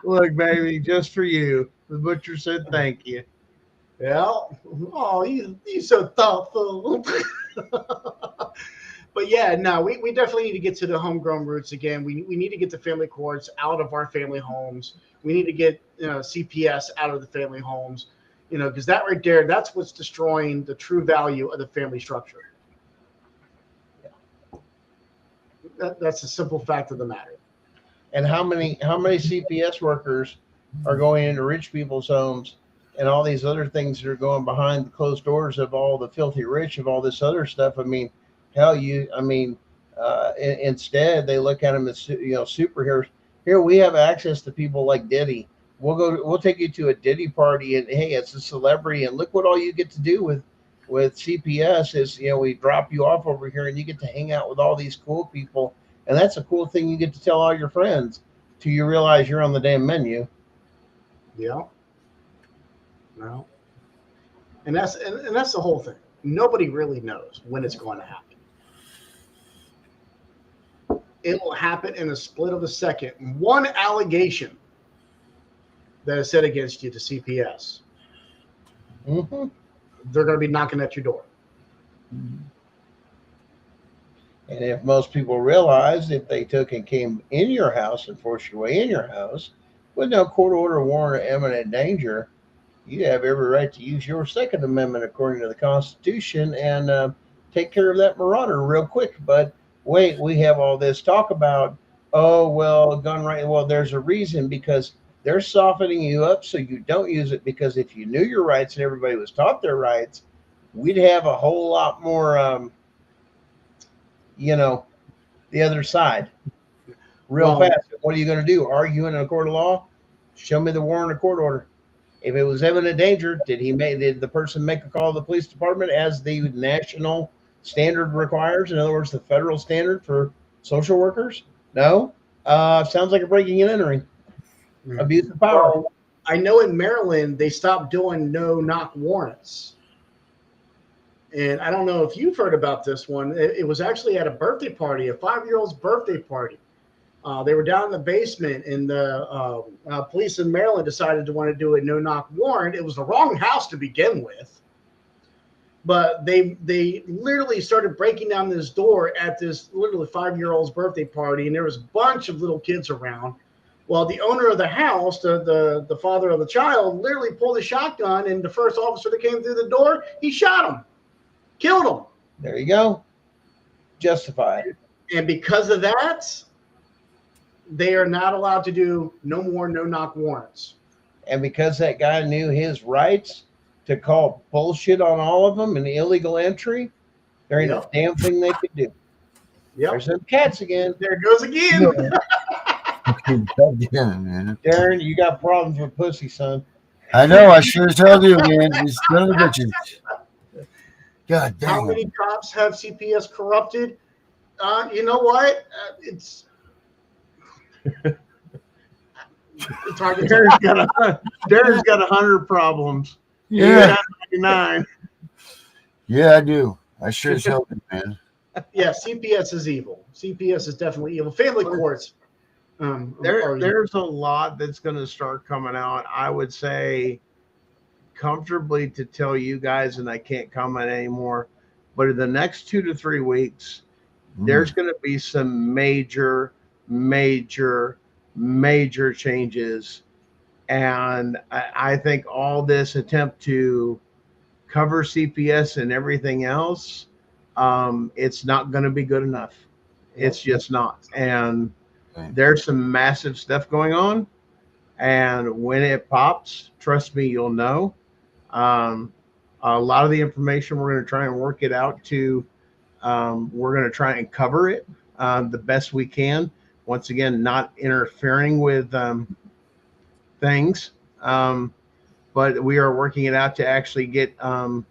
[SPEAKER 5] Look, baby, just for you. The butcher said thank you.
[SPEAKER 4] Yeah. Oh, you so thoughtful. But yeah, no, we definitely need to get to the homegrown roots again. We need to get the family courts out of our family homes. We need to get CPS out of the family homes, because that right there, that's what's destroying the true value of the family structure. That's a simple fact of the matter.
[SPEAKER 5] And how many CPS workers are going into rich people's homes and all these other things that are going behind the closed doors of all the filthy rich, of all this other stuff? I mean, hell, instead they look at them as superheroes. Here we have access to people like Diddy. We'll take you to a Diddy party, and hey, it's a celebrity, and look what all you get to do with CPS is we drop you off over here, and you get to hang out with all these cool people, and that's a cool thing you get to tell all your friends till you realize you're on the damn menu.
[SPEAKER 4] Yeah. No. And that's the whole thing. Nobody really knows when it's going to happen. It will happen in a split of a second. One allegation that is said against you to CPS,
[SPEAKER 5] Mm-hmm.
[SPEAKER 4] they're going to be knocking at your door.
[SPEAKER 5] And if most people realized if they took and came in your house and forced your way in your house with no court order, warrant, or imminent danger, you have every right to use your Second Amendment according to the Constitution and take care of that marauder real quick. But wait, we have all this talk about, oh, well, gun right. Well, there's a reason, because they're softening you up so you don't use it, because if you knew your rights and everybody was taught their rights, we'd have a whole lot more, the other side real fast. What are you going to do? Argue in a court of law? Show me the warrant or court order. If it was imminent danger, did the person make a call to the police department as the national standard requires? In other words, the federal standard for social workers? No. Sounds like a breaking and entering. Abuse of power.
[SPEAKER 4] Well, I know in Maryland they stopped doing no-knock warrants. And I don't know if you've heard about this one. It was actually at a birthday party, a 5-year-old's birthday party. They were down in the basement, and the police in Maryland decided to want to do a no-knock warrant. It was the wrong house to begin with. But they literally started breaking down this door at this literally 5-year-old's birthday party, and there was a bunch of little kids around. Well, the owner of the house, the father of the child, literally pulled a shotgun, and the first officer that came through the door, he shot him. Killed him.
[SPEAKER 5] There you go. Justified.
[SPEAKER 4] And because of that, they are not allowed to do no more no-knock warrants.
[SPEAKER 5] And because that guy knew his rights to call bullshit on all of them and illegal entry, there ain't a damn thing they could do.
[SPEAKER 4] Yep.
[SPEAKER 5] There's them cats again.
[SPEAKER 4] There it goes again.
[SPEAKER 3] Man.
[SPEAKER 5] Darren, you got problems with pussy, son.
[SPEAKER 3] I know. I sure as hell do, man. It's none of the bitches. God damn.
[SPEAKER 4] How many cops have CPS corrupted? You know what? It's hard to tell.
[SPEAKER 5] Darren's got 100 problems.
[SPEAKER 3] Yeah.
[SPEAKER 5] 99.
[SPEAKER 3] Yeah, I do. I sure as hell do, man.
[SPEAKER 4] Yeah, CPS is evil. CPS is definitely evil. Family courts.
[SPEAKER 5] There's a lot that's going to start coming out. I would say comfortably to tell you guys, and I can't comment anymore, but in the next 2 to 3 weeks, there's going to be some major changes. And I think all this attempt to cover CPS and everything else, it's not going to be good enough. It's just not. And there's some massive stuff going on. And when it pops, trust me, you'll know. A lot of the information, we're going to try and work it out to, we're going to try and cover it the best we can. Once again, not interfering with things. But we are working it out to actually get to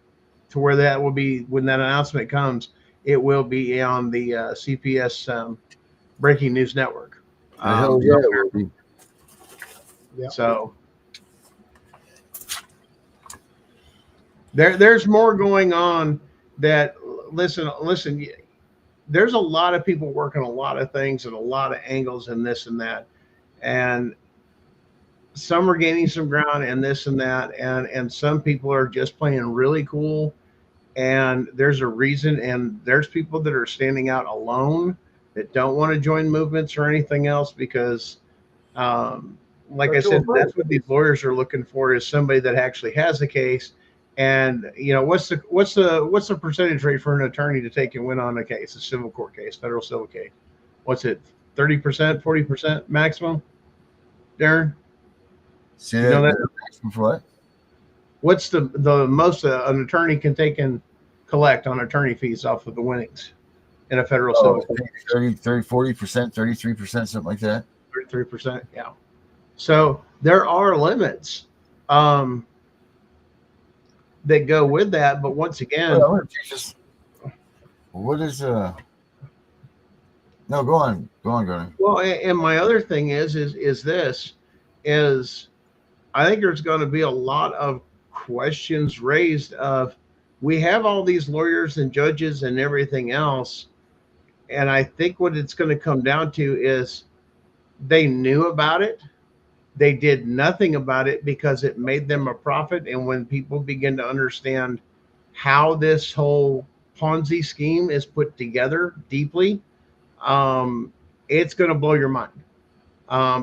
[SPEAKER 5] where that will be, when that announcement comes, it will be on the CPS breaking news network.
[SPEAKER 3] Hell yeah, it will be.
[SPEAKER 4] Yeah.
[SPEAKER 5] So there's more going on. That listen. There's a lot of people working a lot of things and a lot of angles and this and that, and some are gaining some ground and this and that, and some people are just playing really cool. And there's a reason, and there's people that are standing out alone that don't want to join movements or anything else because, like I said, that's what these lawyers are looking for, is somebody that actually has a case. And what's the percentage rate for an attorney to take and win on a case, a civil court case, federal civil case? What's it, 30%, 40% maximum, Darren?
[SPEAKER 3] See that? Maximum for what?
[SPEAKER 5] What's the most an attorney can take and collect on attorney fees off of the winnings in a federal civil case?
[SPEAKER 3] 30, 40%, 33%, something like that.
[SPEAKER 5] 33%, yeah. So there are limits that go with that, but once again,
[SPEAKER 3] what is no, go on, Gordon.
[SPEAKER 5] Well, and my other thing is this is, I think there's going to be a lot of questions raised of, we have all these lawyers and judges and everything else, and I think what it's going to come down to is they knew about it. They did nothing about it because it made them a profit. And when people begin to understand how this whole Ponzi scheme is put together deeply, it's going to blow your mind,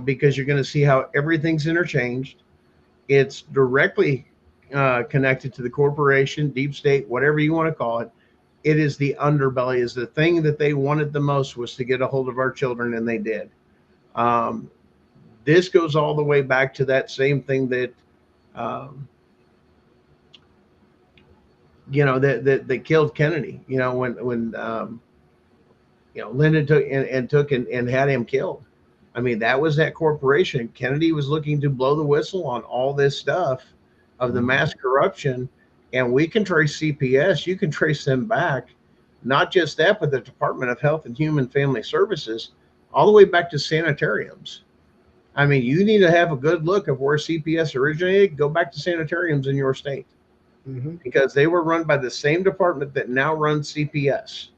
[SPEAKER 5] because you're going to see how everything's interchanged. It's directly connected to the corporation, deep state, whatever you want to call it. It is the underbelly, is the thing that they wanted the most, was to get a hold of our children, and they did. This goes all the way back to that same thing that, that killed Kennedy, when Lyndon took and had him killed. I mean, that was that corporation. Kennedy was looking to blow the whistle on all this stuff of the mass corruption. And we can trace CPS. You can trace them back. Not just that, but the Department of Health and Human Family Services, all the way back to sanitariums. I mean, you need to have a good look of where CPS originated. Go back to sanitariums in your state, because they were run by the same department that now runs CPS.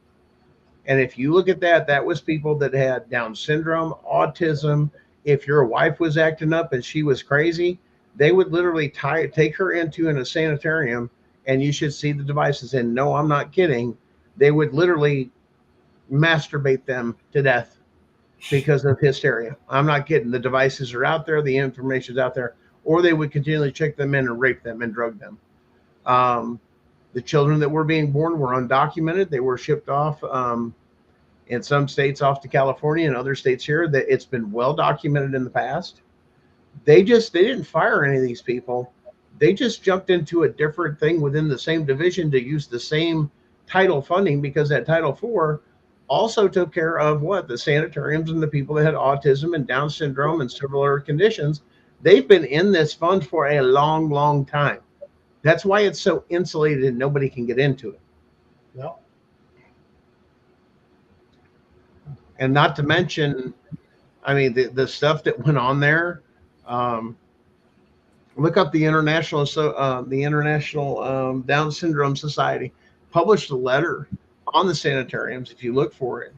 [SPEAKER 5] And if you look at that, that was people that had Down syndrome, autism. If your wife was acting up and she was crazy, they would literally take her into a sanitarium, and you should see the devices. And no, I'm not kidding. They would literally masturbate them to death because of hysteria. I'm not kidding. The devices are out there. The information's out there. Or they would continually check them in and rape them and drug them. The children that were being born were undocumented. They were shipped off, in some states off to California, and other states here, that it's been well documented in the past. They didn't fire any of these people. They just jumped into a different thing within the same division to use the same title funding, because that Title IV also took care of the sanitariums and the people that had autism and Down syndrome and several other conditions. They've been in this fund for a long, long time. That's why it's so insulated and nobody can get into it.
[SPEAKER 4] Yeah.
[SPEAKER 5] And not to mention, I mean, the stuff that went on there. Look up the International Down Syndrome Society published a letter on the sanitariums, if you look for it,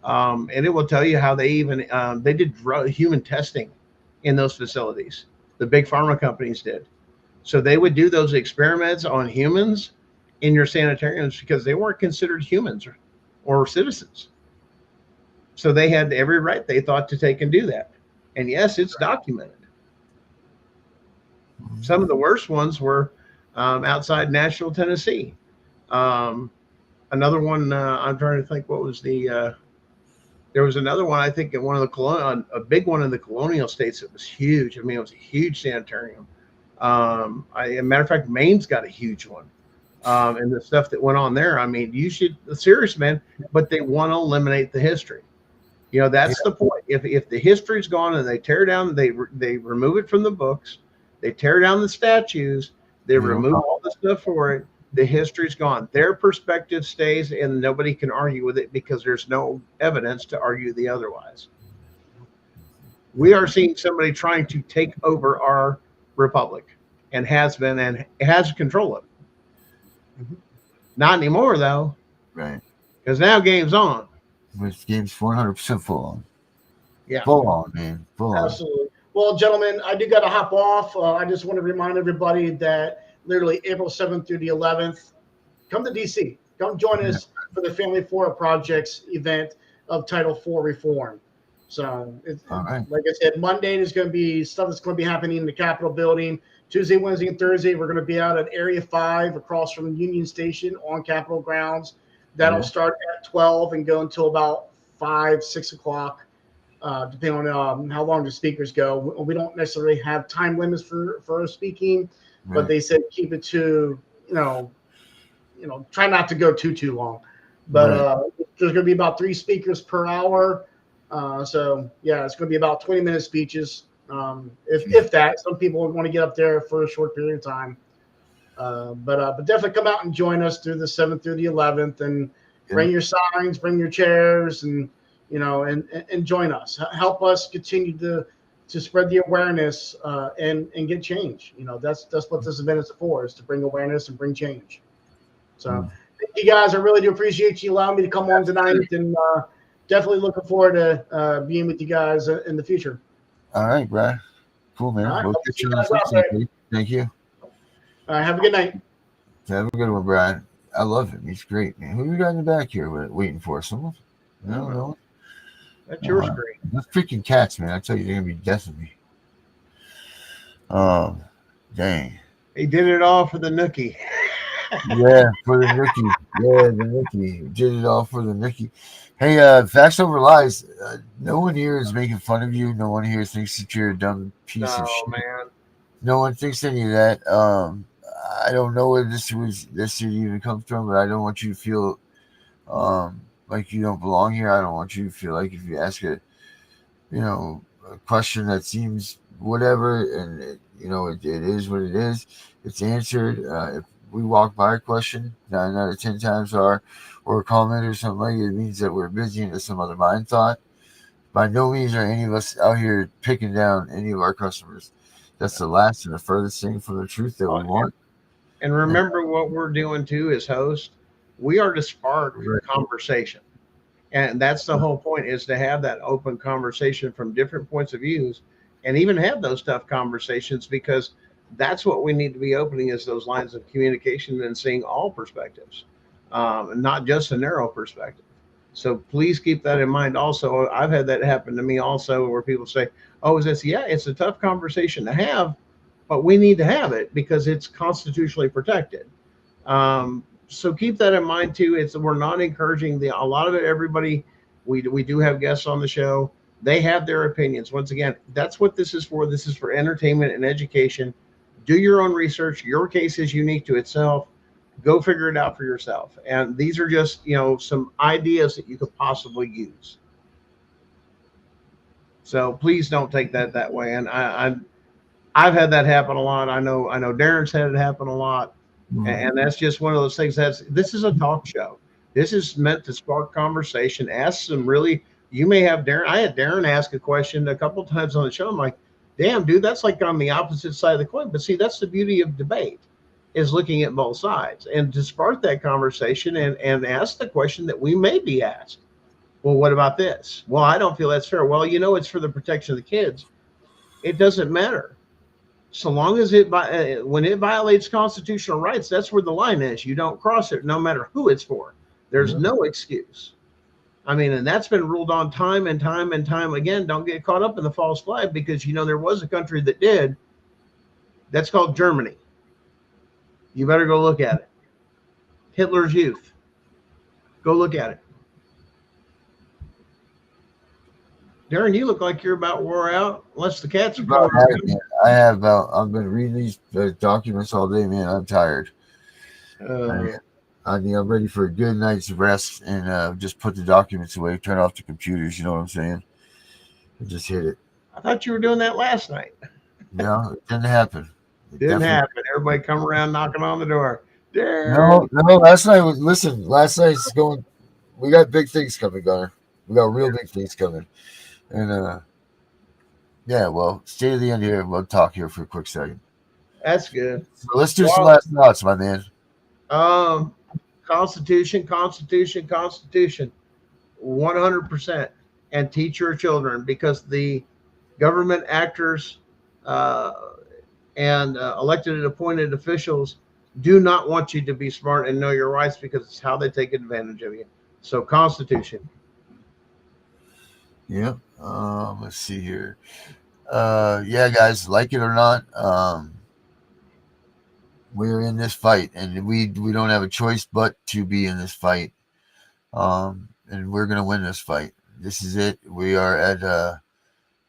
[SPEAKER 5] and it will tell you how they even they did human testing in those facilities. The big pharma companies did. So they would do those experiments on humans in your sanitariums because they weren't considered humans or citizens. So they had every right, they thought, to take and do that. And yes, it's documented. Some of the worst ones were outside Nashville, Tennessee. Another one, I'm trying to think, what was there was another one, I think, in one of the a big one in the colonial states that was huge. I mean, it was a huge sanitarium. As a matter of fact, Maine's got a huge one. And the stuff that went on there, I mean, you should, serious, man, but they want to eliminate the history. That's the point. If the history's gone and they tear down, they remove it from the books, they tear down the statues, they remove all the stuff for it, The history's gone. Their perspective stays, and nobody can argue with it because there's no evidence to argue the otherwise. We are seeing somebody trying to take over our republic, and has been, and has control of it. Not anymore, though.
[SPEAKER 3] Right.
[SPEAKER 5] Because now game's on.
[SPEAKER 3] This game's 100% full on.
[SPEAKER 5] Yeah.
[SPEAKER 3] Full on, man. Full on.
[SPEAKER 4] Absolutely. Well, gentlemen, I do got to hop off. I just want to remind everybody that literally April 7th through the 11th, come to DC. Come join us for the Family Forum Projects event of Title IV reform. So,
[SPEAKER 3] right.
[SPEAKER 4] Like I said, Monday is going to be stuff that's going to be happening in the Capitol building. Tuesday, Wednesday, and Thursday, we're going to be out at Area 5 across from Union Station on Capitol grounds. That'll start at 12 and go until about 5, 6 o'clock, depending on how long the speakers go. We don't necessarily have time limits for our speaking, but they said keep it to, try not to go too long. But there's going to be about 3 speakers per hour. So yeah, it's going to be about 20-minute speeches. If that, some people want to get up there for a short period of time. But definitely come out and join us through the 7th through the 11th, and bring your signs, bring your chairs, and and join us. Help us continue to spread the awareness and get change. That's what this event is for, is to bring awareness and bring change. So thank you guys. I really do appreciate you allowing me to come on tonight, and definitely looking forward to being with you guys in the future.
[SPEAKER 3] All right, Brad. Cool, man.
[SPEAKER 4] All right,
[SPEAKER 3] We'll get you on the next. Thank you.
[SPEAKER 4] All right, have a good night.
[SPEAKER 3] Have a good one, Brad. I love him. He's great, man. Who you got in the back here waiting for? Someone? I don't know.
[SPEAKER 5] That's your screen.
[SPEAKER 3] Those freaking cats, man. I tell you, they're going to be death of me. Dang.
[SPEAKER 5] He did it all for the nookie.
[SPEAKER 3] Yeah, for the nookie. Yeah, the nookie. Did it all for the nookie. Hey, Facts Over Lies. No one here is making fun of you. No one here thinks that you're a dumb piece of shit.
[SPEAKER 5] Man.
[SPEAKER 3] No one thinks any of that. I don't know where this even comes from, but I don't want you to feel like you don't belong here. I don't want you to feel like if you ask a question that seems whatever, and it is what it is. It's answered. If we walk by a question 9 out of 10 times or a comment or something like it means that we're busy into some other mind thought. By no means are any of us out here picking down any of our customers. That's the last and the furthest thing from the truth that we want.
[SPEAKER 5] And remember what we're doing too as hosts. We are to spark conversation. And that's the whole point, is to have that open conversation from different points of views, and even have those tough conversations, because that's what we need to be opening, is those lines of communication and seeing all perspectives, not just a narrow perspective. So please keep that in mind. Also, I've had that happen to me also, where people say, oh, it's a tough conversation to have, but we need to have it because it's constitutionally protected. So keep that in mind too. We're not encouraging a lot of it. Everybody, we do have guests on the show. They have their opinions. Once again, that's what this is for. This is for entertainment and education. Do your own research. Your case is unique to itself. Go figure it out for yourself. And these are just, some ideas that you could possibly use. So please don't take that way. And I've had that happen a lot. I know Darren's had it happen a lot. And that's just one of those things. This is a talk show. This is meant to spark conversation. Ask some you may have Darren. I had Darren ask a question a couple of times on the show. I'm like, damn, dude, that's like on the opposite side of the coin. But see, that's the beauty of debate, is looking at both sides, and to spark that conversation and ask the question that we may be asked. Well, what about this? Well, I don't feel that's fair. Well, it's for the protection of the kids. It doesn't matter. So long as when it violates constitutional rights, that's where the line is. You don't cross it, no matter who it's for. There's no excuse. I mean, and that's been ruled on time and time and time again. Don't get caught up in the false flag, because there was a country that did. That's called Germany. You better go look at it. Hitler's Youth. Go look at it. Darren, you look like you're about wore out, unless the cats are going.
[SPEAKER 3] I've been reading these documents all day, man. I'm tired. I'm ready for a good night's rest, and just put the documents away, turn off the computers. You know what I'm saying? And just hit it.
[SPEAKER 5] I thought you were doing that last night.
[SPEAKER 3] No, it didn't happen.
[SPEAKER 5] Didn't happen. Everybody come around knocking on the door.
[SPEAKER 3] No, last night was, listen, last night's going, we got big things coming, Gunner. We got real big things coming. And, yeah, well, stay to the end here. We'll talk here for a quick second.
[SPEAKER 5] That's good.
[SPEAKER 3] So let's do some last thoughts, my man.
[SPEAKER 5] Constitution, 100%, and teach your children, because the government actors and elected and appointed officials do not want you to be smart and know your rights, because it's how they take advantage of you. So Constitution.
[SPEAKER 3] Yeah. Let's see here. Yeah, guys, like it or not, we're in this fight, and we don't have a choice but to be in this fight. And we're gonna win this fight. This is it. We are at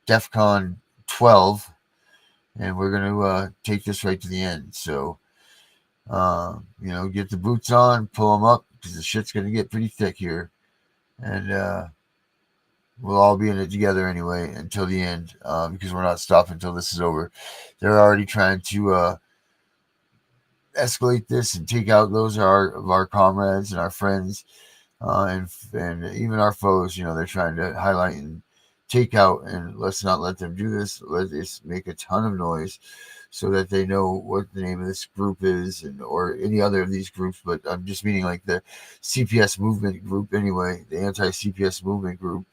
[SPEAKER 3] DEFCON 12, and we're gonna take this right to the end. So, get the boots on, pull them up, because the shit's gonna get pretty thick here, and we'll all be in it together anyway until the end, because we're not stopping until this is over. They're already trying to escalate this and take out those of our comrades and our friends, and even our foes. They're trying to highlight and take out, and let's not let them do this. Let us make a ton of noise so that they know what the name of this group is, or any other of these groups. But I'm just meaning like the CPS movement group anyway, the anti-CPS movement group,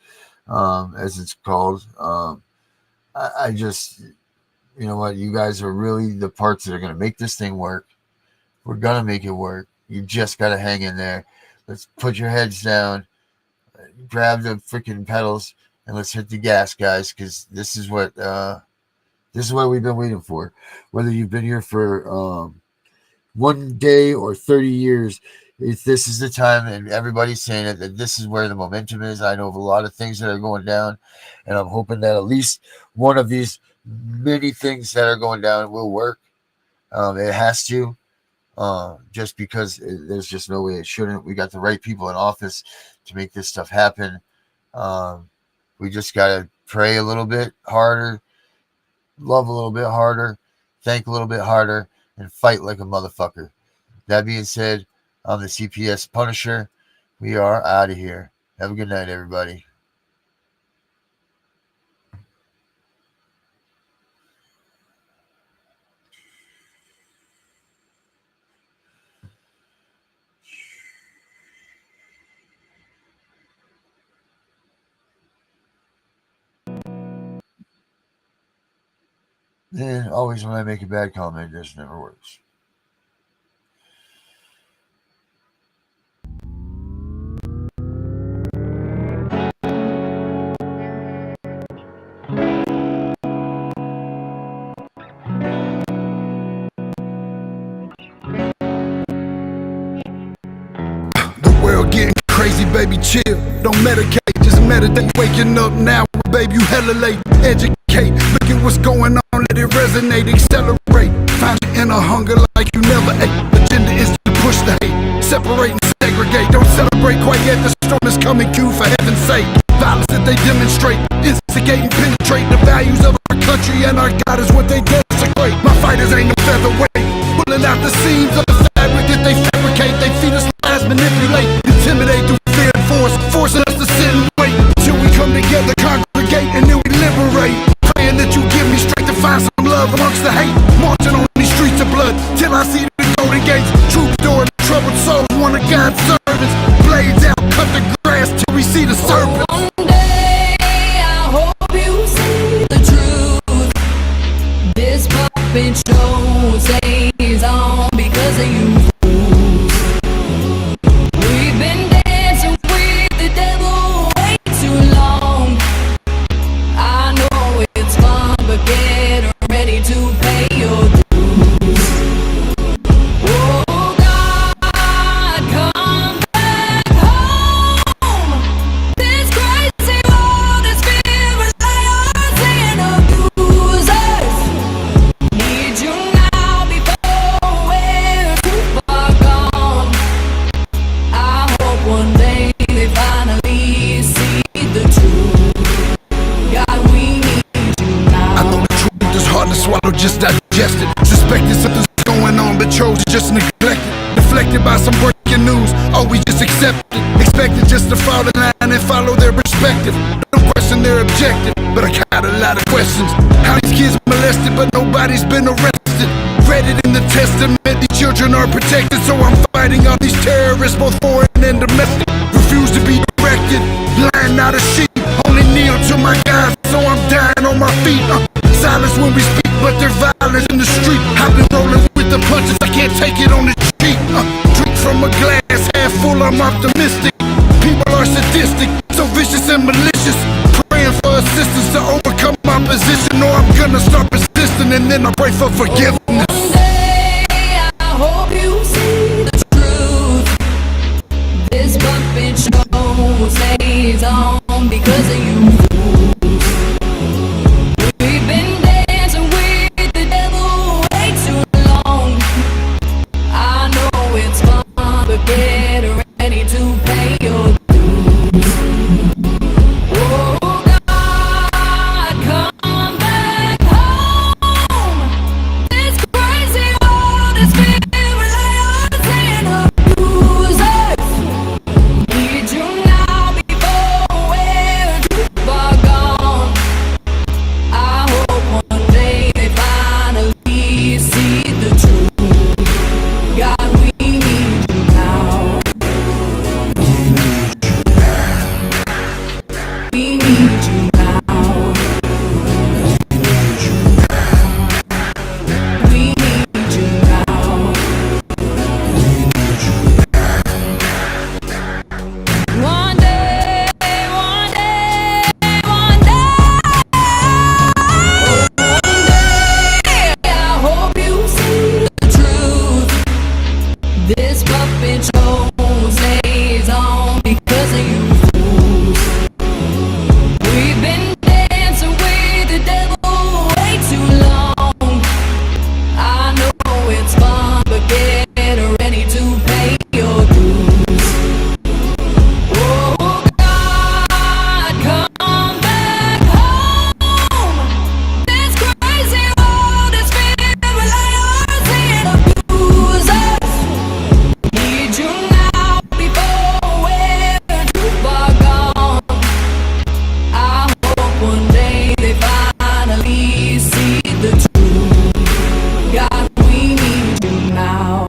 [SPEAKER 3] as it's called. I just, you know what, you guys are really the parts that are going to make this thing work. We're going to make it work. You just got to hang in there. Let's put your heads down, grab the freaking pedals, and let's hit the gas, guys, because this is what we've been waiting for. Whether you've been here for 1 day or 30 years, this is the time, and everybody's saying it, that this is where the momentum is. I know of a lot of things that are going down, and I'm hoping that at least one of these many things that are going down will work. It has to. Just because there's just no way it shouldn't. We got the right people in office to make this stuff happen. We just got to pray a little bit harder, love a little bit harder, think a little bit harder, and fight like a motherfucker. That being said, I'm the CPS Punisher. We are out of here. Have a good night, everybody. Then always when I make a bad comment, this never works.
[SPEAKER 6] The world getting crazy, baby, chill. Don't medicate, just meditate. Waking up now, baby, you hella late. Educate, look at what's going on, let it resonate, accelerate. Find your inner hunger like you never ate. Agenda is to push the hate, separate and segregate. Don't celebrate quite yet, the storm is coming, Q, for heaven's sake. Violence that they demonstrate, instigate and penetrate the values of our country, and our God is what they desecrate. My fighters ain't no featherweight, pulling out the seams of the fabric that they fabricate. They feed us lies, manipulate, intimidate through fear and force, forcing us to sit and wait till we come together, congregate, and then we liberate. Praying that you give me strength to find some love amongst the hate, marching on these streets of blood till I see the golden gates. Troubadour, troubled souls, one of God's servants. Blades out, cut the grass till we see the serpent.
[SPEAKER 7] One day I hope you see the truth. This puppet show stays on because of you fools. We've been dancing with the devil way too long. I know it's fun, but get ready to pay your dues. Oh God, come back home. This crazy world is filled with liars and abusers. Need you now before we're too far gone. I hope one day they finally see the truth. God, we need you
[SPEAKER 6] I know
[SPEAKER 7] now.
[SPEAKER 6] the truth is hard to swallow, just digest it. Suspected something's going on, but chose to just neglect it. accepted, expected just to fall in line and follow their perspective. Don't question their objective, but I got a lot of questions. How these kids molested, but nobody's been arrested. Read it in the testament, these children are protected. So I'm fighting all these terrorists, both foreign and domestic. Refuse to be directed, lying not a sheep. Only kneel to my God, so I'm dying on my feet. Silence when we speak, but there's violence in the street. I've been rolling with the punches, I can't take it on the street. Drink from a glass, half full, I'm optimistic. People are sadistic, so vicious and malicious. Praying for assistance to overcome opposition, or I'm gonna start persisting, and then I pray for forgiveness.
[SPEAKER 7] One day I hope you see the truth. This puppet show stays on because of you. We've been dancing with the devil way too long. I know it's fun, but get ready to pay your dues. Oh God, come back home. This crazy world is filled with liars and abusers. Need you now before we're too far gone. I hope one day they finally see the truth. God, we need you now. We need you now. We need you now. One day, one day, one day, I hope you see the truth. This puppet show stays on because of you fools. We've been dancing with the devil way too long. I know it's fun, but get ready to pay your dues. Oh God, come back home. This crazy world is filled with liars and abusers. Need you now before we're too far gone. I hope one day they finally see the truth. God, we need you now.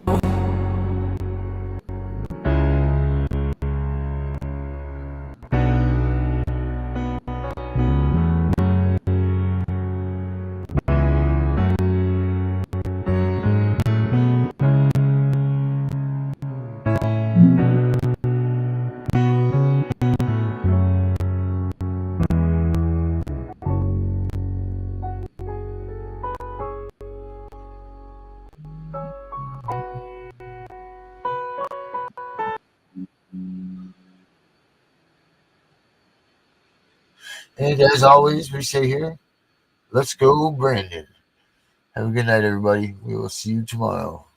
[SPEAKER 3] And as always, we say here, let's go, Brandon. Have a good night, everybody. We will see you tomorrow.